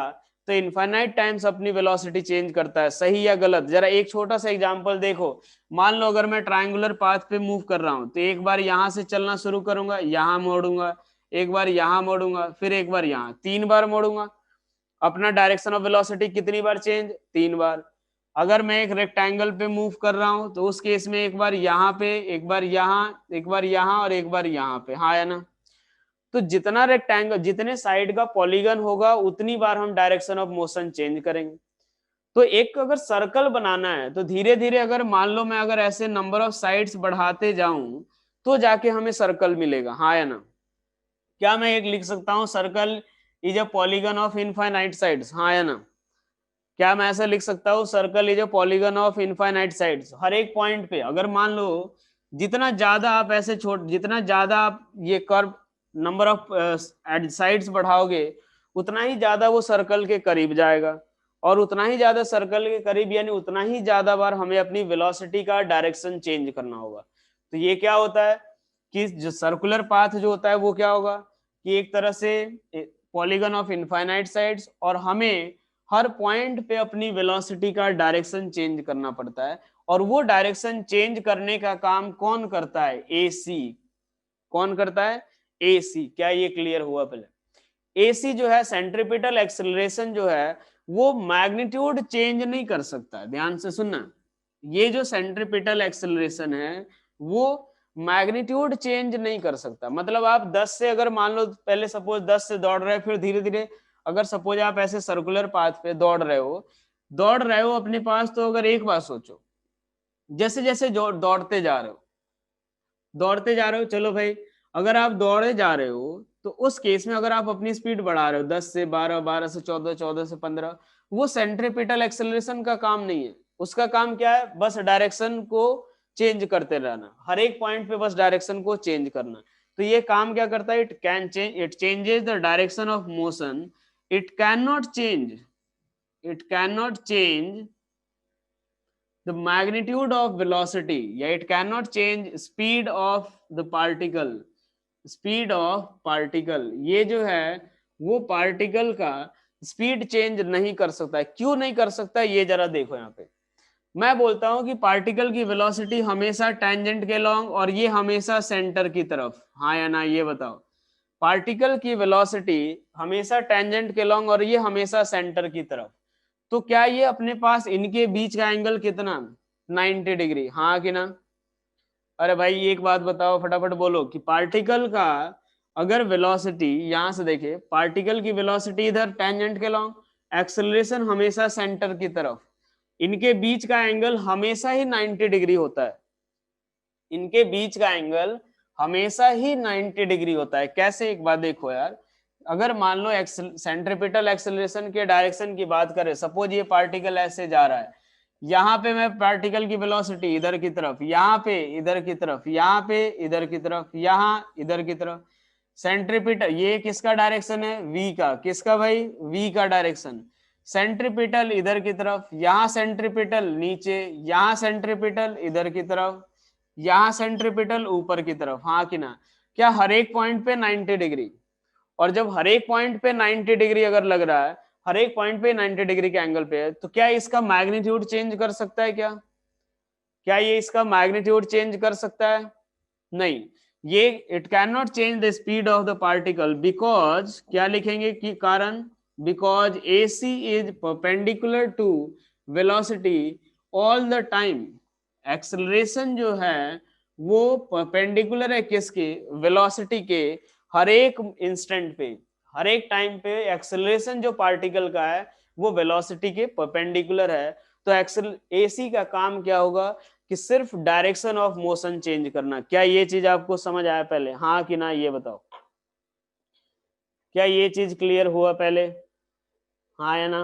तो इनफाइनाइट टाइम्स अपनी वेलोसिटी चेंज करता है, सही या गलत? जरा एक छोटा सा एग्जांपल देखो, मान लो अगर मैं ट्रायंगुलर पाथ पे मूव कर रहा हूं तो एक बार यहां से चलना शुरू करूंगा, यहां मोड़ूंगा, एक बार यहां मोड़ूंगा, फिर एक बार यहां, 3 बार मोड़ूंगा। अपना डायरेक्शन ऑफ वेलोसिटी कितनी बार चेंज? 3 बार। अगर मैं एक रेक्टेंगल पे मूव कर रहा हूं तो उस केस में एक बार यहाँ पे, एक बार यहाँ, एक बार यहाँ और एक बार यहाँ पे, हाँ या ना? तो जितना रेक्टेंगल, जितने साइड का पॉलीगन होगा उतनी बार हम डायरेक्शन ऑफ मोशन चेंज करेंगे। तो एक अगर सर्कल बनाना है तो धीरे धीरे अगर मान लो मैं अगर ऐसे नंबर ऑफ साइड्स बढ़ाते जाऊं तो जाके हमें सर्कल मिलेगा, हाँ या ना? क्या मैं एक लिख सकता हूं circle is a polygon of infinite sides, हाँ या ना? क्या मैं ऐसा लिख सकता हूँ circle is a polygon of infinite sides? हर एक पॉइंट पे अगर मान लो जितना ज्यादा आप ऐसे जितना ज्यादा आप ये कर्व नंबर ऑफ साइड्स बढ़ाओगे उतना ही ज्यादा वो सर्कल के करीब जाएगा, और उतना ही ज्यादा सर्कल के करीब यानी उतना ही ज्यादा बार हमें अपनी वेलोसिटी का डायरेक्शन चेंज करना होगा। तो ये क्या होता है कि जो सर्कुलर पाथ जो होता है वो क्या होगा कि एक तरह से पॉलीगन ऑफ इनफाइनाइट साइड्स, और हमें हर पॉइंट पे अपनी वेलोसिटी का डायरेक्शन चेंज करना पड़ता है, और वो डायरेक्शन चेंज करने का काम कौन करता है? एसी। कौन करता है? एसी। क्या ये क्लियर हुआ? पहले एसी जो है सेंट्रीपिटल एक्सेलरेशन जो है वो मैग्नीट्यूड चेंज नहीं कर सकता है, ध्यान से सुनना। ये जो सेंट्रीपिटल एक्सेलरेशन है वो मैग्नीट्यूड चेंज नहीं कर सकता। मतलब आप 10 से अगर मान लो पहले सपोज 10 से दौड़ रहे, फिर धीरे धीरे अगर सपोज आप ऐसे सर्कुलर पाथ पे दौड़ रहे हो अपने पास, तो अगर एक बार सोचो जैसे जैसे दौड़ते जा रहे हो, चलो भाई अगर आप दौड़े जा रहे हो तो उस केस में अगर आप अपनी स्पीड बढ़ा रहे हो 10 से 12, 12 से 14, 14 से 15, वो सेंट्रीपिटल एक्सेलरेशन का काम नहीं है, उसका काम क्या है, बस डायरेक्शन को चेंज करते रहना, हर एक पॉइंट पे बस डायरेक्शन को चेंज करना। तो ये काम क्या करता है, it changes the direction of motion, it can not change the magnitude of velocity, या it cannot change speed of the particle, ये जो है वो पार्टिकल का स्पीड चेंज नहीं कर सकता है। क्यों नहीं कर सकता है, ये जरा देखो यहाँ पे। मैं बोलता हूं कि पार्टिकल की वेलोसिटी हमेशा टेंजेंट के लॉन्ग और ये हमेशा सेंटर की तरफ, हाँ या ना, ये बताओ। पार्टिकल की वेलोसिटी हमेशा टेंजेंट के लॉन्ग और ये हमेशा सेंटर की तरफ, तो क्या ये अपने पास इनके बीच का एंगल कितना, 90 डिग्री, हाँ कि ना? अरे भाई एक बात बताओ, फटाफट बोलो कि पार्टिकल का अगर वेलोसिटी, यहां से देखे पार्टिकल की वेलोसिटी इधर टेंजेंट के लॉन्ग, एक्सेलरेशन हमेशा सेंटर की तरफ, इनके बीच का एंगल हमेशा ही 90 डिग्री होता है, इनके बीच का एंगल हमेशा ही 90 डिग्री होता है। कैसे, एक बात देखो यार, अगर मान लो सेंट्रीपिटल एक्सेलरेशन के डायरेक्शन की बात करें, सपोज ये पार्टिकल ऐसे जा रहा है, यहाँ पे मैं पार्टिकल की वेलोसिटी इधर की तरफ, यहाँ पे इधर की तरफ, यहाँ पे इधर की तरफ, यहाँ इधर की तरफ, सेंट्रीपिटल ये किसका डायरेक्शन है, वी का, किसका भाई, वी का डायरेक्शन, सेंट्रीपिटल इधर की तरफ, यहाँ सेंट्रीपिटल नीचे, यहाँ सेंट्रीपिटल इधर की तरफ, यहाँ सेंट्रीपिटल ऊपर की तरफ, हाँ कि ना? क्या हर एक पॉइंट पे 90 डिग्री, और जब हर एक पॉइंट पे 90 डिग्री अगर लग रहा है, हर एक पॉइंट पे 90 डिग्री के एंगल पे है, तो क्या इसका मैग्नीट्यूड चेंज कर सकता है, क्या ये इसका मैग्नीट्यूड चेंज कर सकता है? नहीं, ये it can not change the speed of the particle because, क्या लिखेंगे कि कारण, because AC is perpendicular to velocity all the time, acceleration जो है वो परपेंडिकुलर है किसके, वेलोसिटी के, हर एक इंस्टेंट पे, हर एक टाइम पे एक्सेलरेशन जो पार्टिकल का है वो वेलोसिटी के परपेंडिकुलर है। तो AC का काम क्या होगा कि सिर्फ डायरेक्शन ऑफ मोशन चेंज करना। क्या ये चीज आपको समझ आया पहले, हाँ कि ना, ये बताओ, क्या ये चीज क्लियर हुआ पहले, हाँ या ना?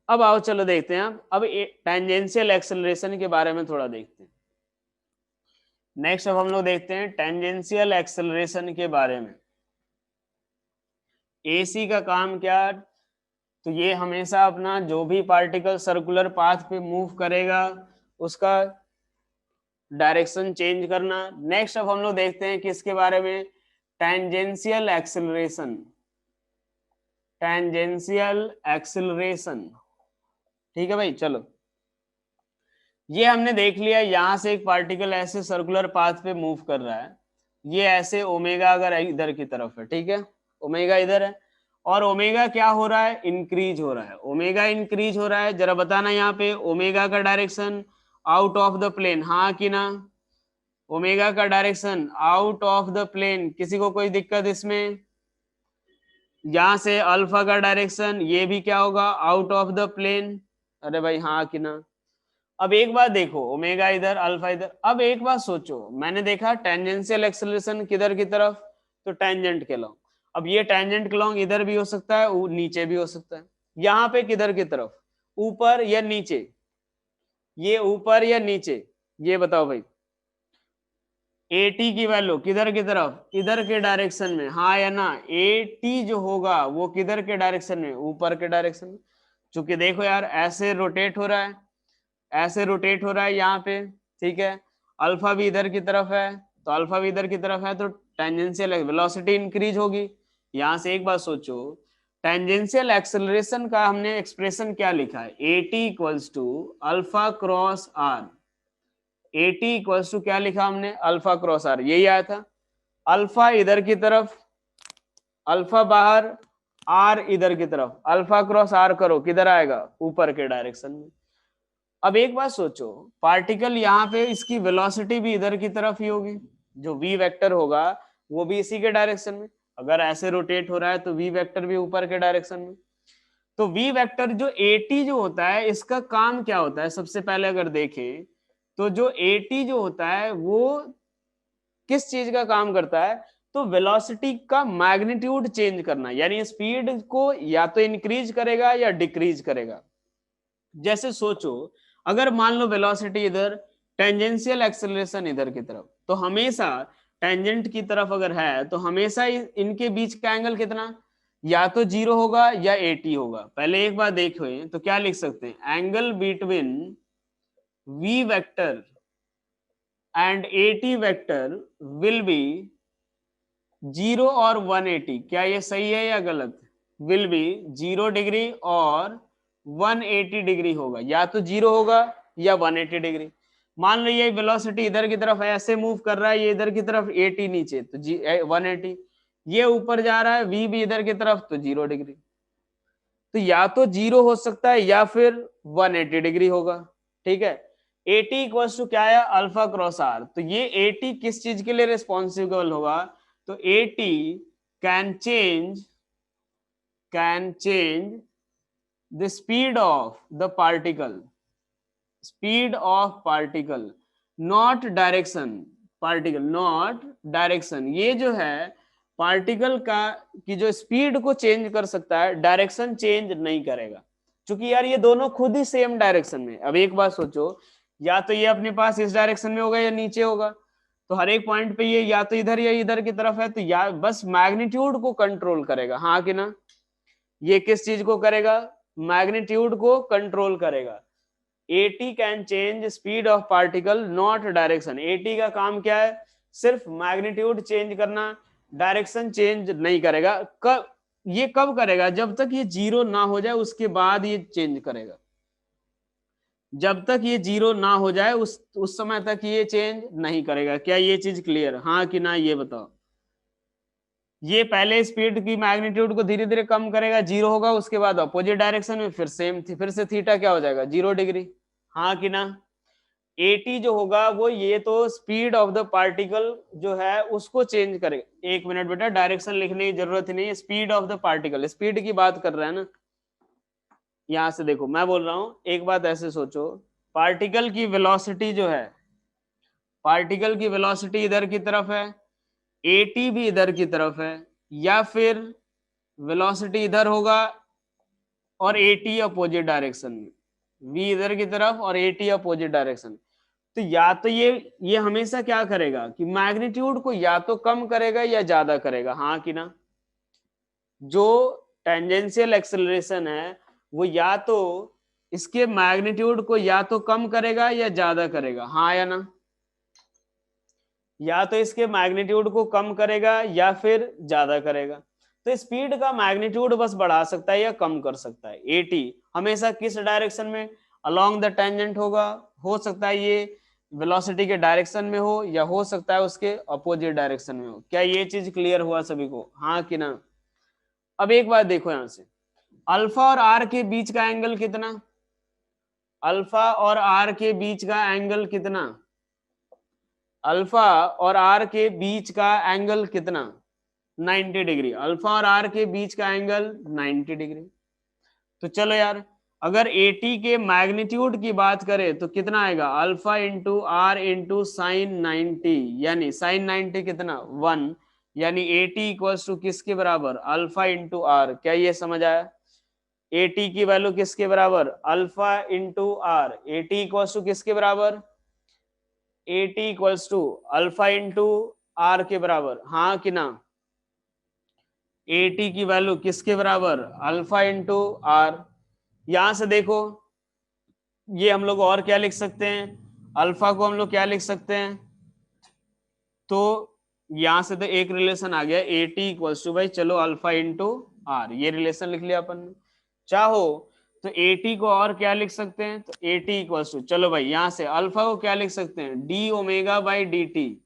अब आओ चलो देखते हैं, अब टेंजेंशियल एक्सेलरेशन के बारे में थोड़ा देखते हैं। नेक्स्ट अब हम लोग देखते हैं टेंजेंशियल एक्सेलरेशन के बारे में। AC का काम क्या, तो ये हमेशा अपना जो भी पार्टिकल सर्कुलर पाथ पे मूव करेगा उसका डायरेक्शन चेंज करना। नेक्स्ट अब हम लोग देखते हैं किसके बारे में, टेंजेंशियल एक्सेलरेशन, टेंजेंशियल एक्सेलरेशन, ठीक है भाई। चलो ये हमने देख लिया, यहां से एक पार्टिकल ऐसे सर्कुलर पाथ पे मूव कर रहा है, ये ऐसे ओमेगा अगर इधर की तरफ है, ठीक है, ओमेगा इधर है, और ओमेगा क्या हो रहा है, इंक्रीज हो रहा है, ओमेगा इंक्रीज हो रहा है। जरा बताना यहाँ पे ओमेगा का direction out of the plane, हाँ कि ना? ओमेगा का direction out of the plane, किसी को कोई दिक्कत इसमें? यहां से अल्फा का डायरेक्शन ये भी क्या होगा, आउट ऑफ द प्लेन, अरे भाई हाँ कि ना? अब एक बात देखो, ओमेगा इधर अल्फा इधर, अब एक बात सोचो, मैंने देखा टेंजेंशियल एक्सेलरेशन किधर की तरफ, तो टेंजेंट के लॉन्ग, अब ये टेंजेंट के लॉन्ग इधर भी हो सकता है, नीचे भी हो सकता है, यहाँ पे किधर की तरफ, ऊपर या नीचे, ये ऊपर या नीचे, ये बताओ भाई। AT की वैल्यू किधर की तरफ, इधर के डायरेक्शन में, हाँ या ना? AT जो होगा वो किधर के डायरेक्शन में, ऊपर के डायरेक्शन में। चूंकि देखो यार ऐसे रोटेट हो रहा है, ऐसे रोटेट हो रहा है यहाँ पे, ठीक है, अल्फा भी इधर की तरफ है, तो अल्फा भी इधर की तरफ है, तो टेंजेंशियल वेलोसिटी इंक्रीज होगी। यहाँ से एक बात सोचो, टेंजेंशियल एक्सेलरेशन का हमने एक्सप्रेशन क्या लिखा है, AT equals to alpha cross R, AT equals to क्या लिखा हमने, अल्फा क्रॉस आर, यही आया था। अल्फा इधर की तरफ, अल्फा बाहर, आर इधर की तरफ, अल्फा क्रॉस आर करो, किधर आएगा, ऊपर के डायरेक्शन में। अब एक बात सोचो, पार्टिकल यहाँ पे इसकी वेलोसिटी भी इधर की तरफ ही होगी, जो v वेक्टर होगा वो भी इसी के डायरेक्शन में, अगर ऐसे रोटेट हो रहा है तो v वेक्टर भी ऊपर के डायरेक्शन में। तो v वेक्टर जो AT जो होता है इसका काम क्या होता है, सबसे पहले अगर देखें तो जो AT जो होता है वो किस चीज का काम करता है, तो वेलोसिटी का मैग्नीट्यूड चेंज करना, यानी स्पीड को या तो इंक्रीज करेगा या डिक्रीज करेगा। जैसे सोचो, अगर मान लो वेलोसिटी इधर, टेंजेंशियल एक्सेलरेशन इधर की तरफ, तो हमेशा टेंजेंट की तरफ अगर है तो हमेशा इनके बीच का एंगल कितना, या तो 0 होगा या 80 होगा। पहले एक बार देखो, तो क्या लिख सकते हैं, angle between v vector and 80 vector will be 0 और 180। क्या ये सही है या गलत? विल बी 0 डिग्री और 180 डिग्री होगा, या तो 0 होगा या 180 डिग्री। मान लो ये वेलोसिटी इधर की तरफ ऐसे मूव कर रहा है, ये इधर की तरफ 80 नीचे तो 180, ये ऊपर जा रहा है v भी इधर की तरफ तो 0 डिग्री। तो या तो 0 हो सकता है या फिर 180 डिग्री होगा। ठीक है, 80 इक्वल्स टू क्या है, अल्फा क्रॉस आर। तो ये 80 किस चीज के लिए रिस्पॉन्सिबल होगा, तो 80 can change the speed of the particle, speed of particle not direction, particle not direction. ये जो है पार्टिकल का की जो स्पीड को चेंज कर सकता है, डायरेक्शन चेंज नहीं करेगा, क्योंकि यार ये दोनों खुद ही सेम डायरेक्शन में। अब एक बात सोचो, या तो ये अपने पास इस डायरेक्शन में होगा या नीचे होगा, तो हर एक पॉइंट पे ये या तो इधर या इधर की तरफ है, तो या बस मैग्नीट्यूड को कंट्रोल करेगा, हाँ कि ना। ये किस चीज को करेगा, मैग्नीट्यूड को कंट्रोल करेगा। 80 can change speed of particle not direction. 80 का काम क्या है, सिर्फ मैग्नीट्यूड चेंज करना, डायरेक्शन चेंज नहीं करेगा। ये कब करेगा, जब तक ये 0 ना हो जाए उसके बाद ये चेंज करेगा। जब तक ये 0 ना हो जाए उस समय तक ये चेंज नहीं करेगा। क्या ये चीज क्लियर, हाँ कि ना, ये बताओ। ये पहले स्पीड की मैग्नीट्यूड को धीरे धीरे कम करेगा, 0 होगा, उसके बाद अपोजिट डायरेक्शन में फिर सेम फिर से थीटा क्या हो जाएगा, 0 डिग्री, हाँ कि ना। 80 जो होगा वो ये तो स्पीड ऑफ द पार्टिकल जो है उसको चेंज करेगा। एक मिनट बेटा, डायरेक्शन लिखने की जरूरत ही नहीं है, speed of the particle, speed की बात कर रहा है ना। यहां से देखो, मैं बोल रहा हूं, एक बात ऐसे सोचो, पार्टिकल की वेलोसिटी जो है, पार्टिकल की वेलोसिटी इधर की तरफ है, 80 भी इधर की तरफ है, या फिर वेलोसिटी इधर होगा और 80 अपोजिट डायरेक्शन में, v इधर की तरफ और 80 अपोजिट डायरेक्शन। तो या तो ये हमेशा क्या करेगा कि मैग्नीट्यूड को या तो कम करेगा या ज्यादा करेगा, हाँ कि ना। जो टेंजेंशियल एक्सेलरेशन है वो या तो इसके मैग्नीट्यूड को या तो कम करेगा या ज्यादा करेगा, हाँ या ना। या तो इसके मैग्नीट्यूड को कम करेगा या फिर ज्यादा करेगा। तो स्पीड का मैग्नीट्यूड बस बढ़ा सकता है या कम कर सकता है। 80 हमेशा किस डायरेक्शन में, अलोंग द टेंजेंट होगा, हो सकता है ये वेलोसिटी के डायरेक्शन में हो या हो सकता है उसके अपोजिट डायरेक्शन में हो। क्या ये चीज क्लियर हुआ सभी को, हाँ कि ना। अब एक बात देखो, यहां से अल्फा और आर के बीच का एंगल कितना, अल्फा और आर के बीच का एंगल कितना, अल्फा और आर के बीच का एंगल कितना, 90 डिग्री। अल्फा और आर के बीच का एंगल 90 डिग्री। तो चलो यार, अगर 80 के मैग्नीट्यूड की बात करें तो कितना आएगा, alpha into R into sine 90, यानी साइन 90 कितना 1, यानी 80 इक्वल्स टू किसके बराबर, अल्फा इंटू आर। क्या ये समझ आया, 80 की वैल्यू किसके बराबर, alpha into R. 80 equals to किसके बराबर, 80 equals to alpha into R के बराबर, हाँ कि ना। 80 की वैल्यू किसके बराबर, अल्फा इंटू आर। यहां से देखो, ये हम लोग और क्या लिख सकते हैं, अल्फा को हम लोग क्या लिख सकते हैं, तो यहां से तो एक रिलेशन आ गया 80 इक्वल्स टू, भाई चलो अल्फा इंटू आर, ये रिलेशन लिख लिया अपन ने। चाहो तो 80 को और क्या लिख सकते हैं, तो 80 इक्वल्स टू, चलो भाई यहां से अल्फा को क्या लिख सकते हैं, D omega by D T,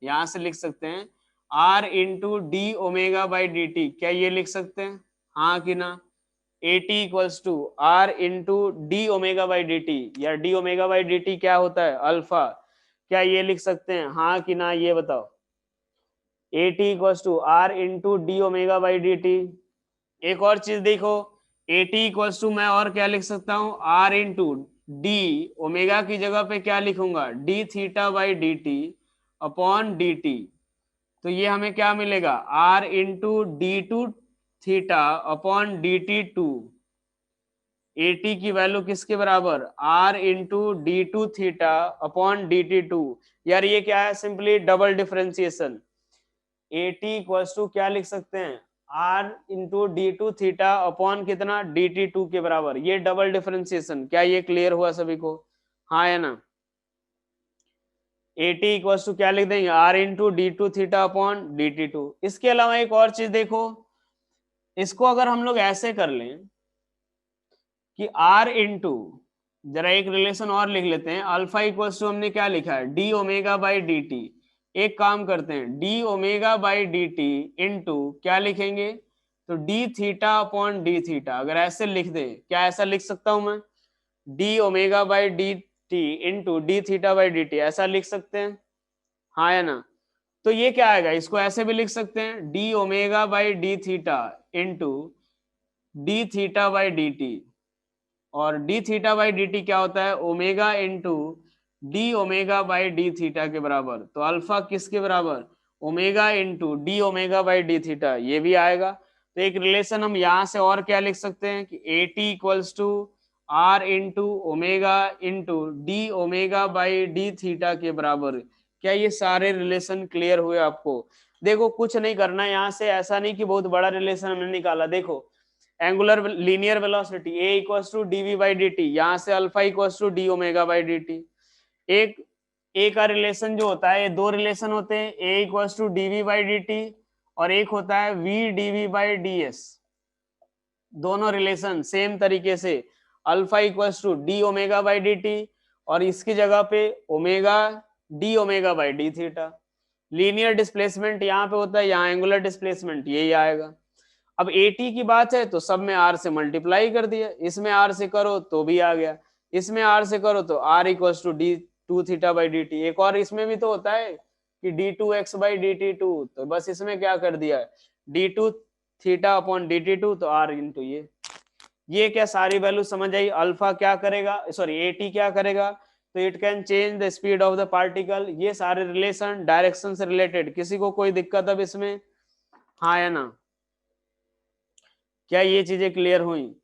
यहां से लिख सकते हैं R into D omega by D T. क्या ये लिख सकते हैं, हाँ कि ना। 80 equals to R into D omega by D T, या D omega by D T क्या होता है, अल्फा। क्या ये लिख सकते हैं, हाँ कि ना, ये बताओ। 80 equals to R into D omega by D T. एक और चीज देखो, 80 इक्वल्स टू मैं और क्या लिख सकता हूं, आर इंटू डी ओमेगा की जगह पे क्या लिखूंगा, D theta by D T upon D T. तो ये हमें क्या मिलेगा, r into D two theta upon D T two, AT की वैल्यू किसके बराबर, r into D two theta upon D T two. यार ये क्या है, simply double differentiation. AT equals to क्या लिख सकते हैं, r into D two theta upon कितना, डी टी टू के बराबर। ये डबल डिफरेंशिएशन, क्या ये क्लियर हुआ सभी को, हाँ है ना। एटी इक्वल्स टू क्या लिख देंगे, r into D two theta upon D T two. इसके अलावा एक और चीज देखो, इसको अगर हम लोग ऐसे कर लें कि r इंटू, जरा एक रिलेशन और लिख लेते हैं, अल्फा इक्वल्स टू हमने क्या लिखा है, D omega by D T. एक काम करते हैं, D omega by D T into क्या लिखेंगे, तो D theta upon D theta. अगर ऐसे लिख दे, क्या ऐसा लिख सकता हूं मैं, D omega by D T into D theta by D T, ऐसा लिख सकते हैं, हाँ है ना। तो ये क्या आएगा, इसको ऐसे भी लिख सकते हैं, D omega by D theta into D theta by D T. और D theta by D T क्या होता है, omega into D omega by D theta के बराबर। तो अल्फा किसके बराबर, omega into D omega by D theta, ये भी आएगा। तो एक रिलेशन हम यहाँ से और क्या लिख सकते हैं कि A T equals to R into omega into D omega by D theta के बराबर। क्या ये सारे रिलेशन क्लियर हुए आपको। देखो कुछ नहीं करना है यहाँ से, ऐसा नहीं कि बहुत बड़ा रिलेशन हमने निकाला। देखो angular linear velocity a equals to D V by D T, यहाँ से alpha equals to D omega by D T. एक ए का रिलेशन जो होता है, ये दो रिलेशन होते हैं, a equals to D V by D T और एक होता है v D V by D S. दोनों रिलेशन सेम तरीके से alpha equals to D omega by D T और इसकी जगह पे omega D omega by D theta. Linear displacement यहाँ पे होता है, यहाँ एंगुलर डिस्प्लेसमेंट यही आएगा। अब AT की बात है तो सब में R से मल्टीप्लाई कर दिया, इसमें R से करो तो भी आ गया, इसमें R से करो तो R equals to D two theta by D T. एक और इसमें भी तो होता है कि D two X by D T two, तो बस इसमें क्या कर दिया है, D two theta upon D T two, तो R इंटू ये क्या सारी वैल्यू समझ आई। अल्फा क्या करेगा, सॉरी AT क्या करेगा, तो it can change the speed of the particle. ये सारे रिलेशन डायरेक्शन से रिलेटेड, किसी को कोई दिक्कत अब इसमें, हाँ है ना। क्या ये चीजें क्लियर हुई।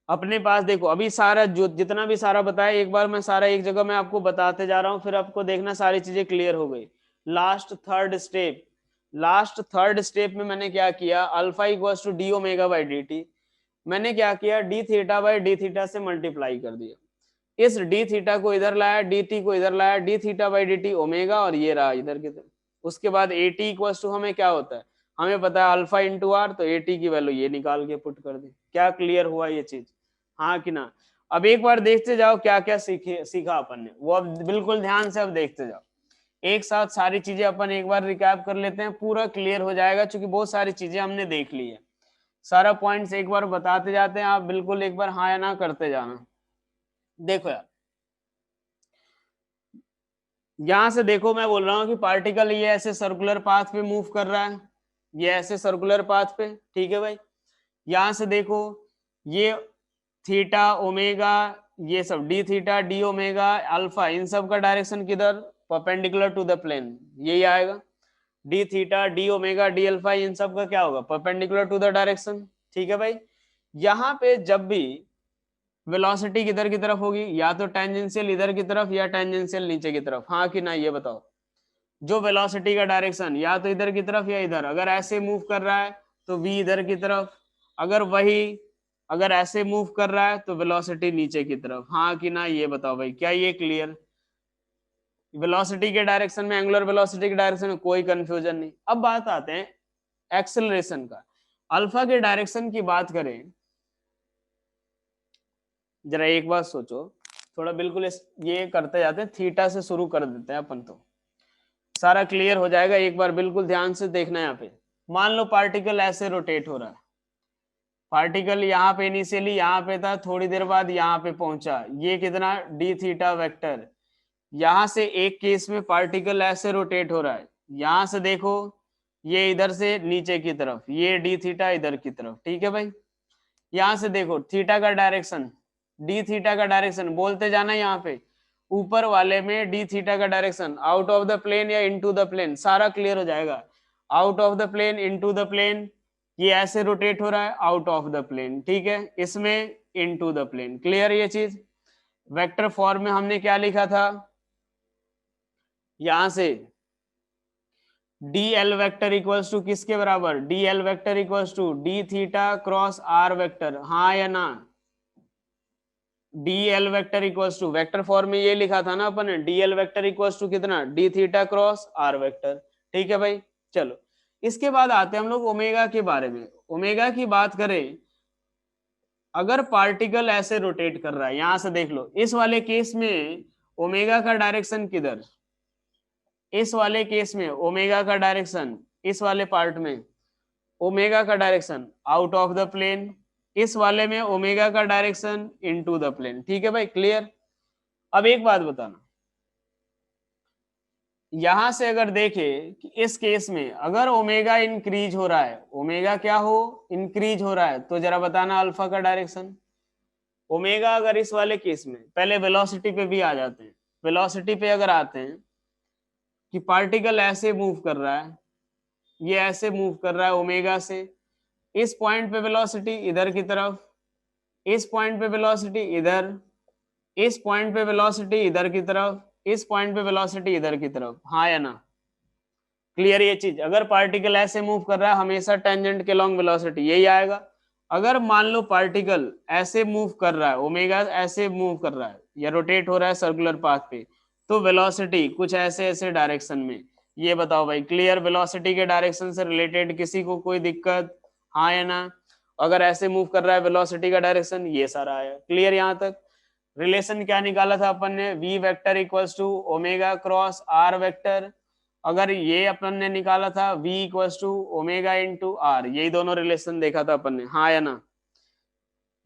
अपने पास देखो अभी सारा जो जितना भी सारा बताया, एक बार मैं सारा एक जगह में आपको बताते जा रहा हूं, फिर आपको देखना सारी चीजें क्लियर हो गई। लास्ट थर्ड स्टेप में मैंने क्या किया, alpha equals to D omega by D T, मैंने क्या किया, D theta by D theta से मल्टीप्लाई कर दिया। इस डी थीटा को इधर लाया, डी टी को इधर लाया, D theta by D T omega, और ये रहा इधर की तरफ। उसके बाद ए टी इक्वल्स टू हमें क्या होता है, हमें पता है अल्फा इंटू आर, तो एटी की वैल्यू ये निकाल के पुट कर दी। क्या क्लियर हुआ ये चीज, हाँ कि ना। अब एक बार देखते जाओ क्या क्या सीखा अपन ने, वो अब बिल्कुल ध्यान से अब देखते जाओ। एक साथ सारी चीजें अपन एक बार रिकैप कर लेते हैं, पूरा क्लियर हो जाएगा, क्योंकि बहुत सारी चीजें हमने देख ली है। सारा पॉइंट्स एक बार बताते जाते हैं, आप बिल्कुल एक बार हाँ या ना करते जाना। देखो यार यहां से देखो, मैं बोल रहा हूं कि पार्टिकल ये ऐसे सर्कुलर पाथ पे मूव कर रहा है, ये ऐसे सर्कुलर पाथ पे, ठीक है भाई। यहां से देखो ये थीटा ओमेगा, ये सब D theta D omega alpha, इन सब का डायरेक्शन किधर, परपेंडिकुलर टू द प्लेन, यही आएगा। D theta D omega D alpha, इन सब का क्या होगा, परपेंडिकुलर टू द डायरेक्शन, ठीक है भाई। यहाँ पे जब भी वेलोसिटी किधर की तरफ होगी, या तो टेंजेंशियल इधर की तरफ या टेंजेंशियल नीचे की तरफ, हाँ कि ना, ये बताओ। जो वेलोसिटी का डायरेक्शन या तो इधर की तरफ या इधर, अगर ऐसे मूव कर रहा है तो v इधर की तरफ, अगर ऐसे मूव कर रहा है तो वेलोसिटी नीचे की तरफ, हाँ कि ना, ये बताओ भाई। क्या ये क्लियर, वेलोसिटी के डायरेक्शन में, एंगुलर वेलोसिटी के डायरेक्शन में कोई कंफ्यूजन नहीं। अब बात आते हैं एक्सेलरेशन का। अल्फा के डायरेक्शन की बात करें, जरा एक बात सोचो, थोड़ा बिल्कुल ये करते जाते हैं, थीटा से शुरू कर देते हैं अपन, तो सारा क्लियर हो जाएगा। एक बार बिल्कुल ध्यान से देखना। यहाँ पे मान लो पार्टिकल ऐसे रोटेट हो रहा है, पार्टिकल यहाँ पे इनिशियली यहाँ पे था, थोड़ी देर बाद यहाँ पे पहुंचा, ये कितना डी थीटा वेक्टर। यहाँ से एक केस में पार्टिकल ऐसे रोटेट हो रहा है, यहाँ से देखो ये इधर से नीचे की तरफ, ये डी थीटा इधर की तरफ, ठीक है भाई। यहाँ से देखो थीटा का डायरेक्शन, डी थीटा का डायरेक्शन बोलते जाना यहाँ पे, ऊपर वाले में डी थीटा का direction out of the plane या इनटू द प्लेन, सारा क्लियर हो जाएगा। Out of the plane, into the plane, ये ऐसे रोटेट हो रहा है आउट ऑफ द प्लेन, ठीक है, इसमें इनटू द प्लेन, क्लियर ये चीज। वेक्टर फॉर्म में हमने क्या लिखा था, यहां से D L vector equals to किसके बराबर, D L vector equals to D theta cross R vector, हाँ या ना। D L vector equals to, vector form में ये लिखा था ना अपन ने, D L vector equals to कितना, D theta cross R vector, ठीक है भाई। चलो इसके बाद आते हैं हम लोग ओमेगा के बारे में। ओमेगा की बात करें, अगर पार्टिकल ऐसे रोटेट कर रहा है, यहां से देख लो, इस वाले केस में ओमेगा का डायरेक्शन किधर, इस वाले केस में ओमेगा का डायरेक्शन, इस वाले पार्ट में ओमेगा का direction out of the plane, इस वाले में ओमेगा का डायरेक्शन इनटू द प्लेन, ठीक है भाई, क्लियर। अब एक बात बताना, यहां से अगर देखें कि इस केस में अगर ओमेगा इंक्रीज हो रहा है, ओमेगा क्या हो, इंक्रीज हो रहा है, तो जरा बताना अल्फा का डायरेक्शन। ओमेगा अगर इस वाले केस में, पहले वेलोसिटी पे भी आ जाते हैं, वेलोसिटी पे अगर आते हैं कि पार्टिकल ऐसे मूव कर रहा है, ये ऐसे मूव कर रहा है ओमेगा से, इस पॉइंट पे वेलोसिटी इधर की तरफ, इस पॉइंट पे वेलोसिटी इधर, इस पॉइंट पे वेलोसिटी इधर की तरफ, इस पॉइंट पे वेलोसिटी इधर की तरफ, हाँ या ना, क्लियर ये चीज। अगर पार्टिकल ऐसे मूव कर रहा है हमेशा टेंजेंट के लॉन्ग वेलोसिटी यही आएगा। अगर मान लो पार्टिकल ऐसे मूव कर रहा है, ओमेगा ऐसे मूव कर रहा है या रोटेट हो रहा है सर्कुलर पाथ पे, तो वेलोसिटी कुछ ऐसे ऐसे डायरेक्शन में, ये बताओ भाई, क्लियर, वेलोसिटी के डायरेक्शन से रिलेटेड किसी को कोई दिक्कत, हाँ या ना। अगर ऐसे मूव कर रहा है वेलोसिटी का डायरेक्शन ये सारा आया, क्लियर। यहाँ तक रिलेशन क्या निकाला था अपन ने, v vector equals to omega cross R vector, अगर ये अपन ने निकाला था v equals to omega into R, यही दोनों रिलेशन देखा था अपन ने, हाँ या ना।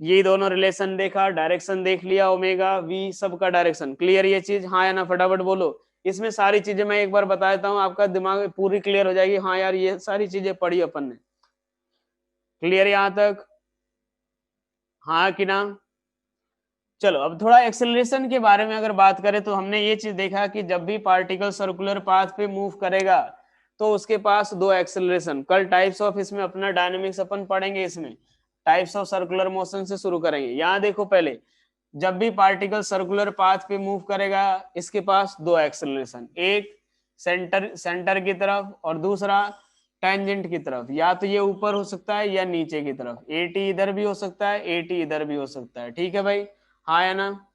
ये दोनों रिलेशन देखा, डायरेक्शन देख लिया, ओमेगा v सबका डायरेक्शन, क्लियर ये चीज, हाँ या ना, फटाफट बोलो। इसमें सारी चीजें मैं एक बार बता देता हूँ, आपका दिमाग पूरी क्लियर हो जाएगी, हाँ यार ये सारी चीजें पढ़ी अपन ने, क्लियर यहाँ तक, हाँ कि ना। चलो अब थोड़ा एक्सेलरेशन के बारे में अगर बात करें तो हमने ये चीज देखा कि जब भी पार्टिकल सर्कुलर पाथ पे मूव करेगा तो उसके पास दो एक्सेलरेशन, कल टाइप्स ऑफ, इसमें अपना डायनेमिक्स अपन पढ़ेंगे, इसमें टाइप्स ऑफ सर्कुलर मोशन से शुरू करेंगे। यहाँ देखो पहले, जब भी पार्टिकल सर्कुलर पाथ पे मूव करेगा इसके पास दो एक्सेलरेशन, एक सेंटर की तरफ और दूसरा टेंजेंट की तरफ, या तो ये ऊपर हो सकता है या नीचे की तरफ, एटी इधर भी हो सकता है, एटी इधर भी हो सकता है, ठीक है भाई, हाँ या ना।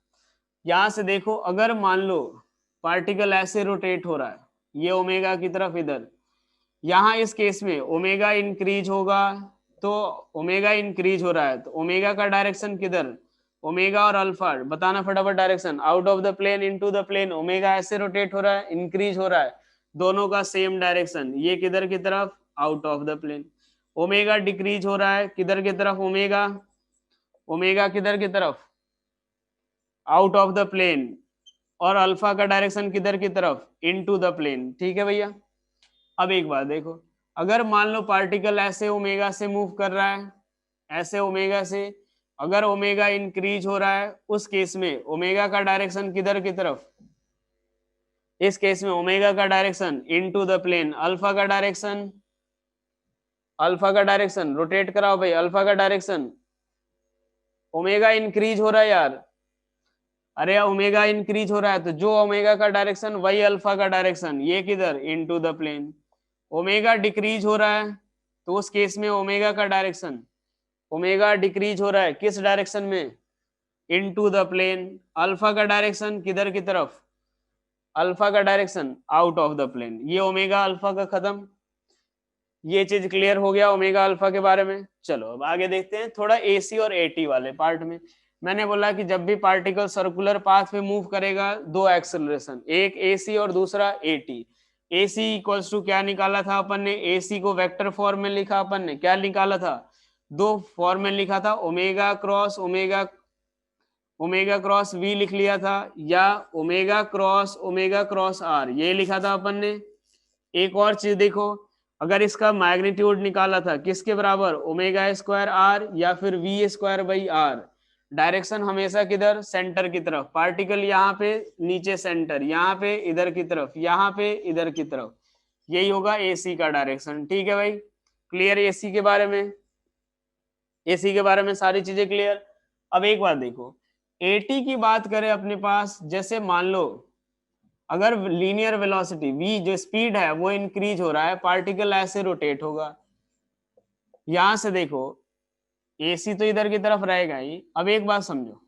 यहां से देखो, अगर मान लो पार्टिकल ऐसे रोटेट हो रहा है, ये ओमेगा की तरफ इधर, यहाँ इस केस में ओमेगा इंक्रीज होगा, तो ओमेगा इंक्रीज हो रहा है तो ओमेगा का डायरेक्शन किधर, ओमेगा और अल्फा, बताना फटाफट direction, out of the plane into the plane, omega ऐसे रोटेट हो रहा है, इंक्रीज हो रहा है, दोनों का सेम डायरेक्शन, ये किधर की तरफ, out of the plane. Omega decrease हो रहा है किधर की तरफ, ओमेगा, ओमेगा किधर की तरफ, आउट ऑफ द प्लेन, और अल्फा का डायरेक्शन किधर की तरफ, इनटू द प्लेन, ठीक है भैया। अब एक बात देखो, अगर मान लो पार्टिकल ऐसे ओमेगा से मूव कर रहा है, ऐसे ओमेगा से, अगर ओमेगा इंक्रीज हो रहा है उस केस में ओमेगा का डायरेक्शन किधर की तरफ, इस केस में ओमेगा का direction into the plane, alpha का डायरेक्शन, अल्फा का डायरेक्शन रोटेट कराओ भाई, अल्फा का डायरेक्शन, ओमेगा इंक्रीज हो रहा है यार, अरे ओमेगा इंक्रीज हो रहा है तो जो ओमेगा का डायरेक्शन वही अल्फा का डायरेक्शन, ये किधर, into the plane. Omega decrease हो रहा है तो उस केस में ओमेगा का डायरेक्शन, ओमेगा डिक्रीज हो रहा है किस डायरेक्शन में, इनटू द प्लेन। अल्फा का डायरेक्शन किधर की तरफ, अल्फा का direction out of the plane. ये ओमेगा अल्फा का खत्म, ये चीज क्लियर हो गया ओमेगा अल्फा के बारे में। चलो अब आगे देखते हैं थोड़ा एसी और एटी वाले पार्ट में। मैंने बोला कि जब भी पार्टिकल सर्कुलर पाथ पे मूव करेगा दो एक्सेलरेशन, एक एसी और दूसरा एटी। एसी इक्वल्स टू क्या निकाला था अपन ने, एसी को वेक्टर फॉर्म में लिखा अपन ने, क्या निकाला था, दो फॉर्म में लिखा था, omega cross omega, omega cross V लिख लिया था, या ओमेगा क्रॉस आर ये लिखा था अपन ने। एक और चीज देखो, अगर इसका मैग्नीट्यूड निकाला था किसके बराबर, ओमेगा स्क्वायर आर या फिर V square by R, direction हमेशा किधर, सेंटर की तरफ, पार्टिकल यहाँ पे नीचे सेंटर, यहाँ पे इधर की तरफ, यहाँ पे इधर की तरफ, यही होगा एसी का डायरेक्शन। ठीक है भाई, क्लियर एसी के बारे में, एसी के बारे में सारी चीजें क्लियर। अब एक बात देखो, एटी की बात करें अपने पास, जैसे मान लो अगर लीनियर वेलोसिटी v जो स्पीड है वो इंक्रीज हो रहा है, पार्टिकल ऐसे रोटेट होगा। यहां से देखो एसी तो इधर की तरफ रहेगा ही। अब एक बात समझो,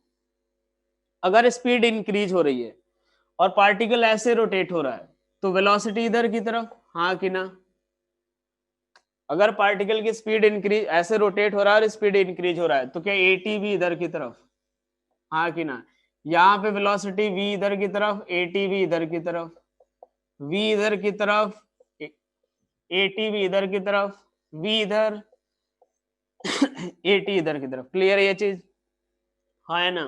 अगर स्पीड इंक्रीज हो रही है और पार्टिकल ऐसे रोटेट हो रहा है तो वेलोसिटी इधर की तरफ, हाँ कि ना? अगर पार्टिकल की स्पीड इंक्रीज, ऐसे रोटेट हो रहा है और स्पीड इंक्रीज हो रहा है, तो क्या एटी भी इधर की तरफ, हाँ कि ना? यहाँ पे वेलोसिटी v इधर की तरफ, एटी भी इधर की तरफ, v इधर की तरफ, एटी भी इधर की तरफ, v इधर एटी इधर की तरफ। क्लियर ये चीज, हाँ है ना?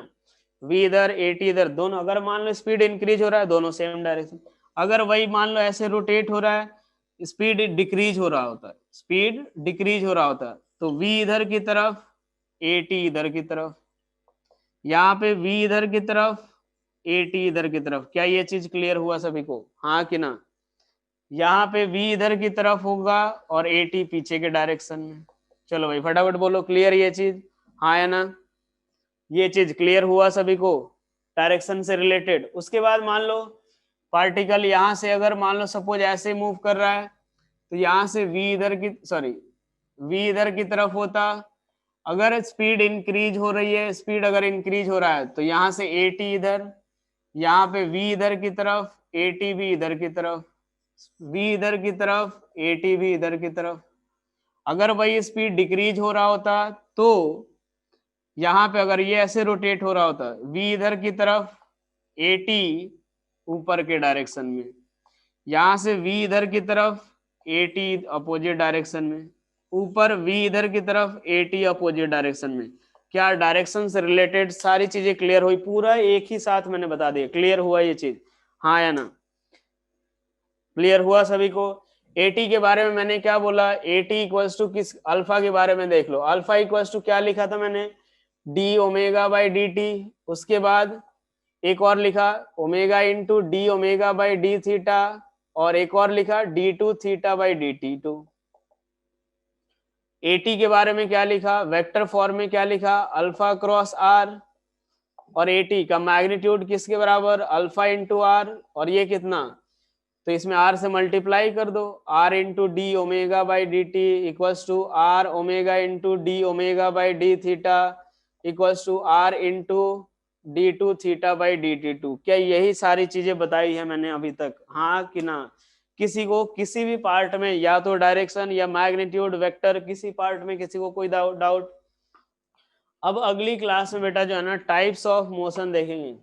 v इधर एटी इधर, दोनों अगर मान लो स्पीड इंक्रीज हो रहा है दोनों सेम डायरेक्शन। अगर वही मान लो ऐसे रोटेट हो रहा है, स्पीड डिक्रीज हो रहा होता है, स्पीड डिक्रीज हो रहा होता है, तो v इधर की तरफ, एटी इधर की तरफ, यहाँ पे v इधर की तरफ, एटी इधर की तरफ। क्या ये चीज क्लियर हुआ सभी को, हाँ कि ना? यहाँ पे v इधर की तरफ होगा और एटी पीछे के डायरेक्शन में। चलो भाई फटाफट बोलो क्लियर ये चीज, हाँ या ना? ये चीज क्लियर हुआ सभी को, डायरेक्शन से रिलेटेड। उसके बाद मान लो पार्टिकल यहाँ से अगर मान लो सपोज ऐसे मूव कर रहा है, तो यहाँ से v इधर की, सॉरी v इधर की तरफ होता, अगर स्पीड इंक्रीज हो रही है, स्पीड अगर इंक्रीज हो रहा है तो यहाँ से एटी इधर, यहाँ पे v इधर की तरफ, एटी भी इधर की तरफ, v इधर की तरफ, एटी भी इधर की तरफ। अगर वही स्पीड डिक्रीज हो रहा होता तो यहाँ पे अगर ये ऐसे रोटेट हो रहा होता, v इधर की तरफ, एटी ऊपर के डायरेक्शन में, यहाँ से v इधर की तरफ, एटी अपोजिट डायरेक्शन में, ऊपर v इधर की तरफ, एटी अपोजिट डायरेक्शन में। क्या डायरेक्शन से रिलेटेड सारी चीजें क्लियर हुई? पूरा एक ही साथ मैंने बता दिया, क्लियर हुआ ये चीज, हाँ या ना? क्लियर हुआ सभी को? एटी के बारे में मैंने क्या बोला, एटी इक्वल्स टू किस, अल्फा के बारे में देख लो, अल्फा इक्वल्स टू क्या लिखा था मैंने, D omega by D T. उसके बाद एक और लिखा omega into D omega by D theta, और एक और लिखा D two theta by D T two. AT के बारे में क्या लिखा, वेक्टर फॉर्म में क्या लिखा, अल्फा क्रॉस आर, और एटी का मैग्नीट्यूड किसके बराबर, अल्फा इंटू आर, और ये कितना, तो इसमें आर से मल्टीप्लाई कर दो, R into D omega by D T equals to R omega into D omega by D theta equals to R into D two theta by D T two. क्या यही सारी चीजें बताई है मैंने अभी तक, हाँ कि ना? किसी को किसी भी पार्ट में, या तो डायरेक्शन या मैग्नीट्यूड वेक्टर, किसी पार्ट में किसी को कोई डाउट? अब अगली क्लास में बेटा जो है ना टाइप्स ऑफ मोशन देखेंगे।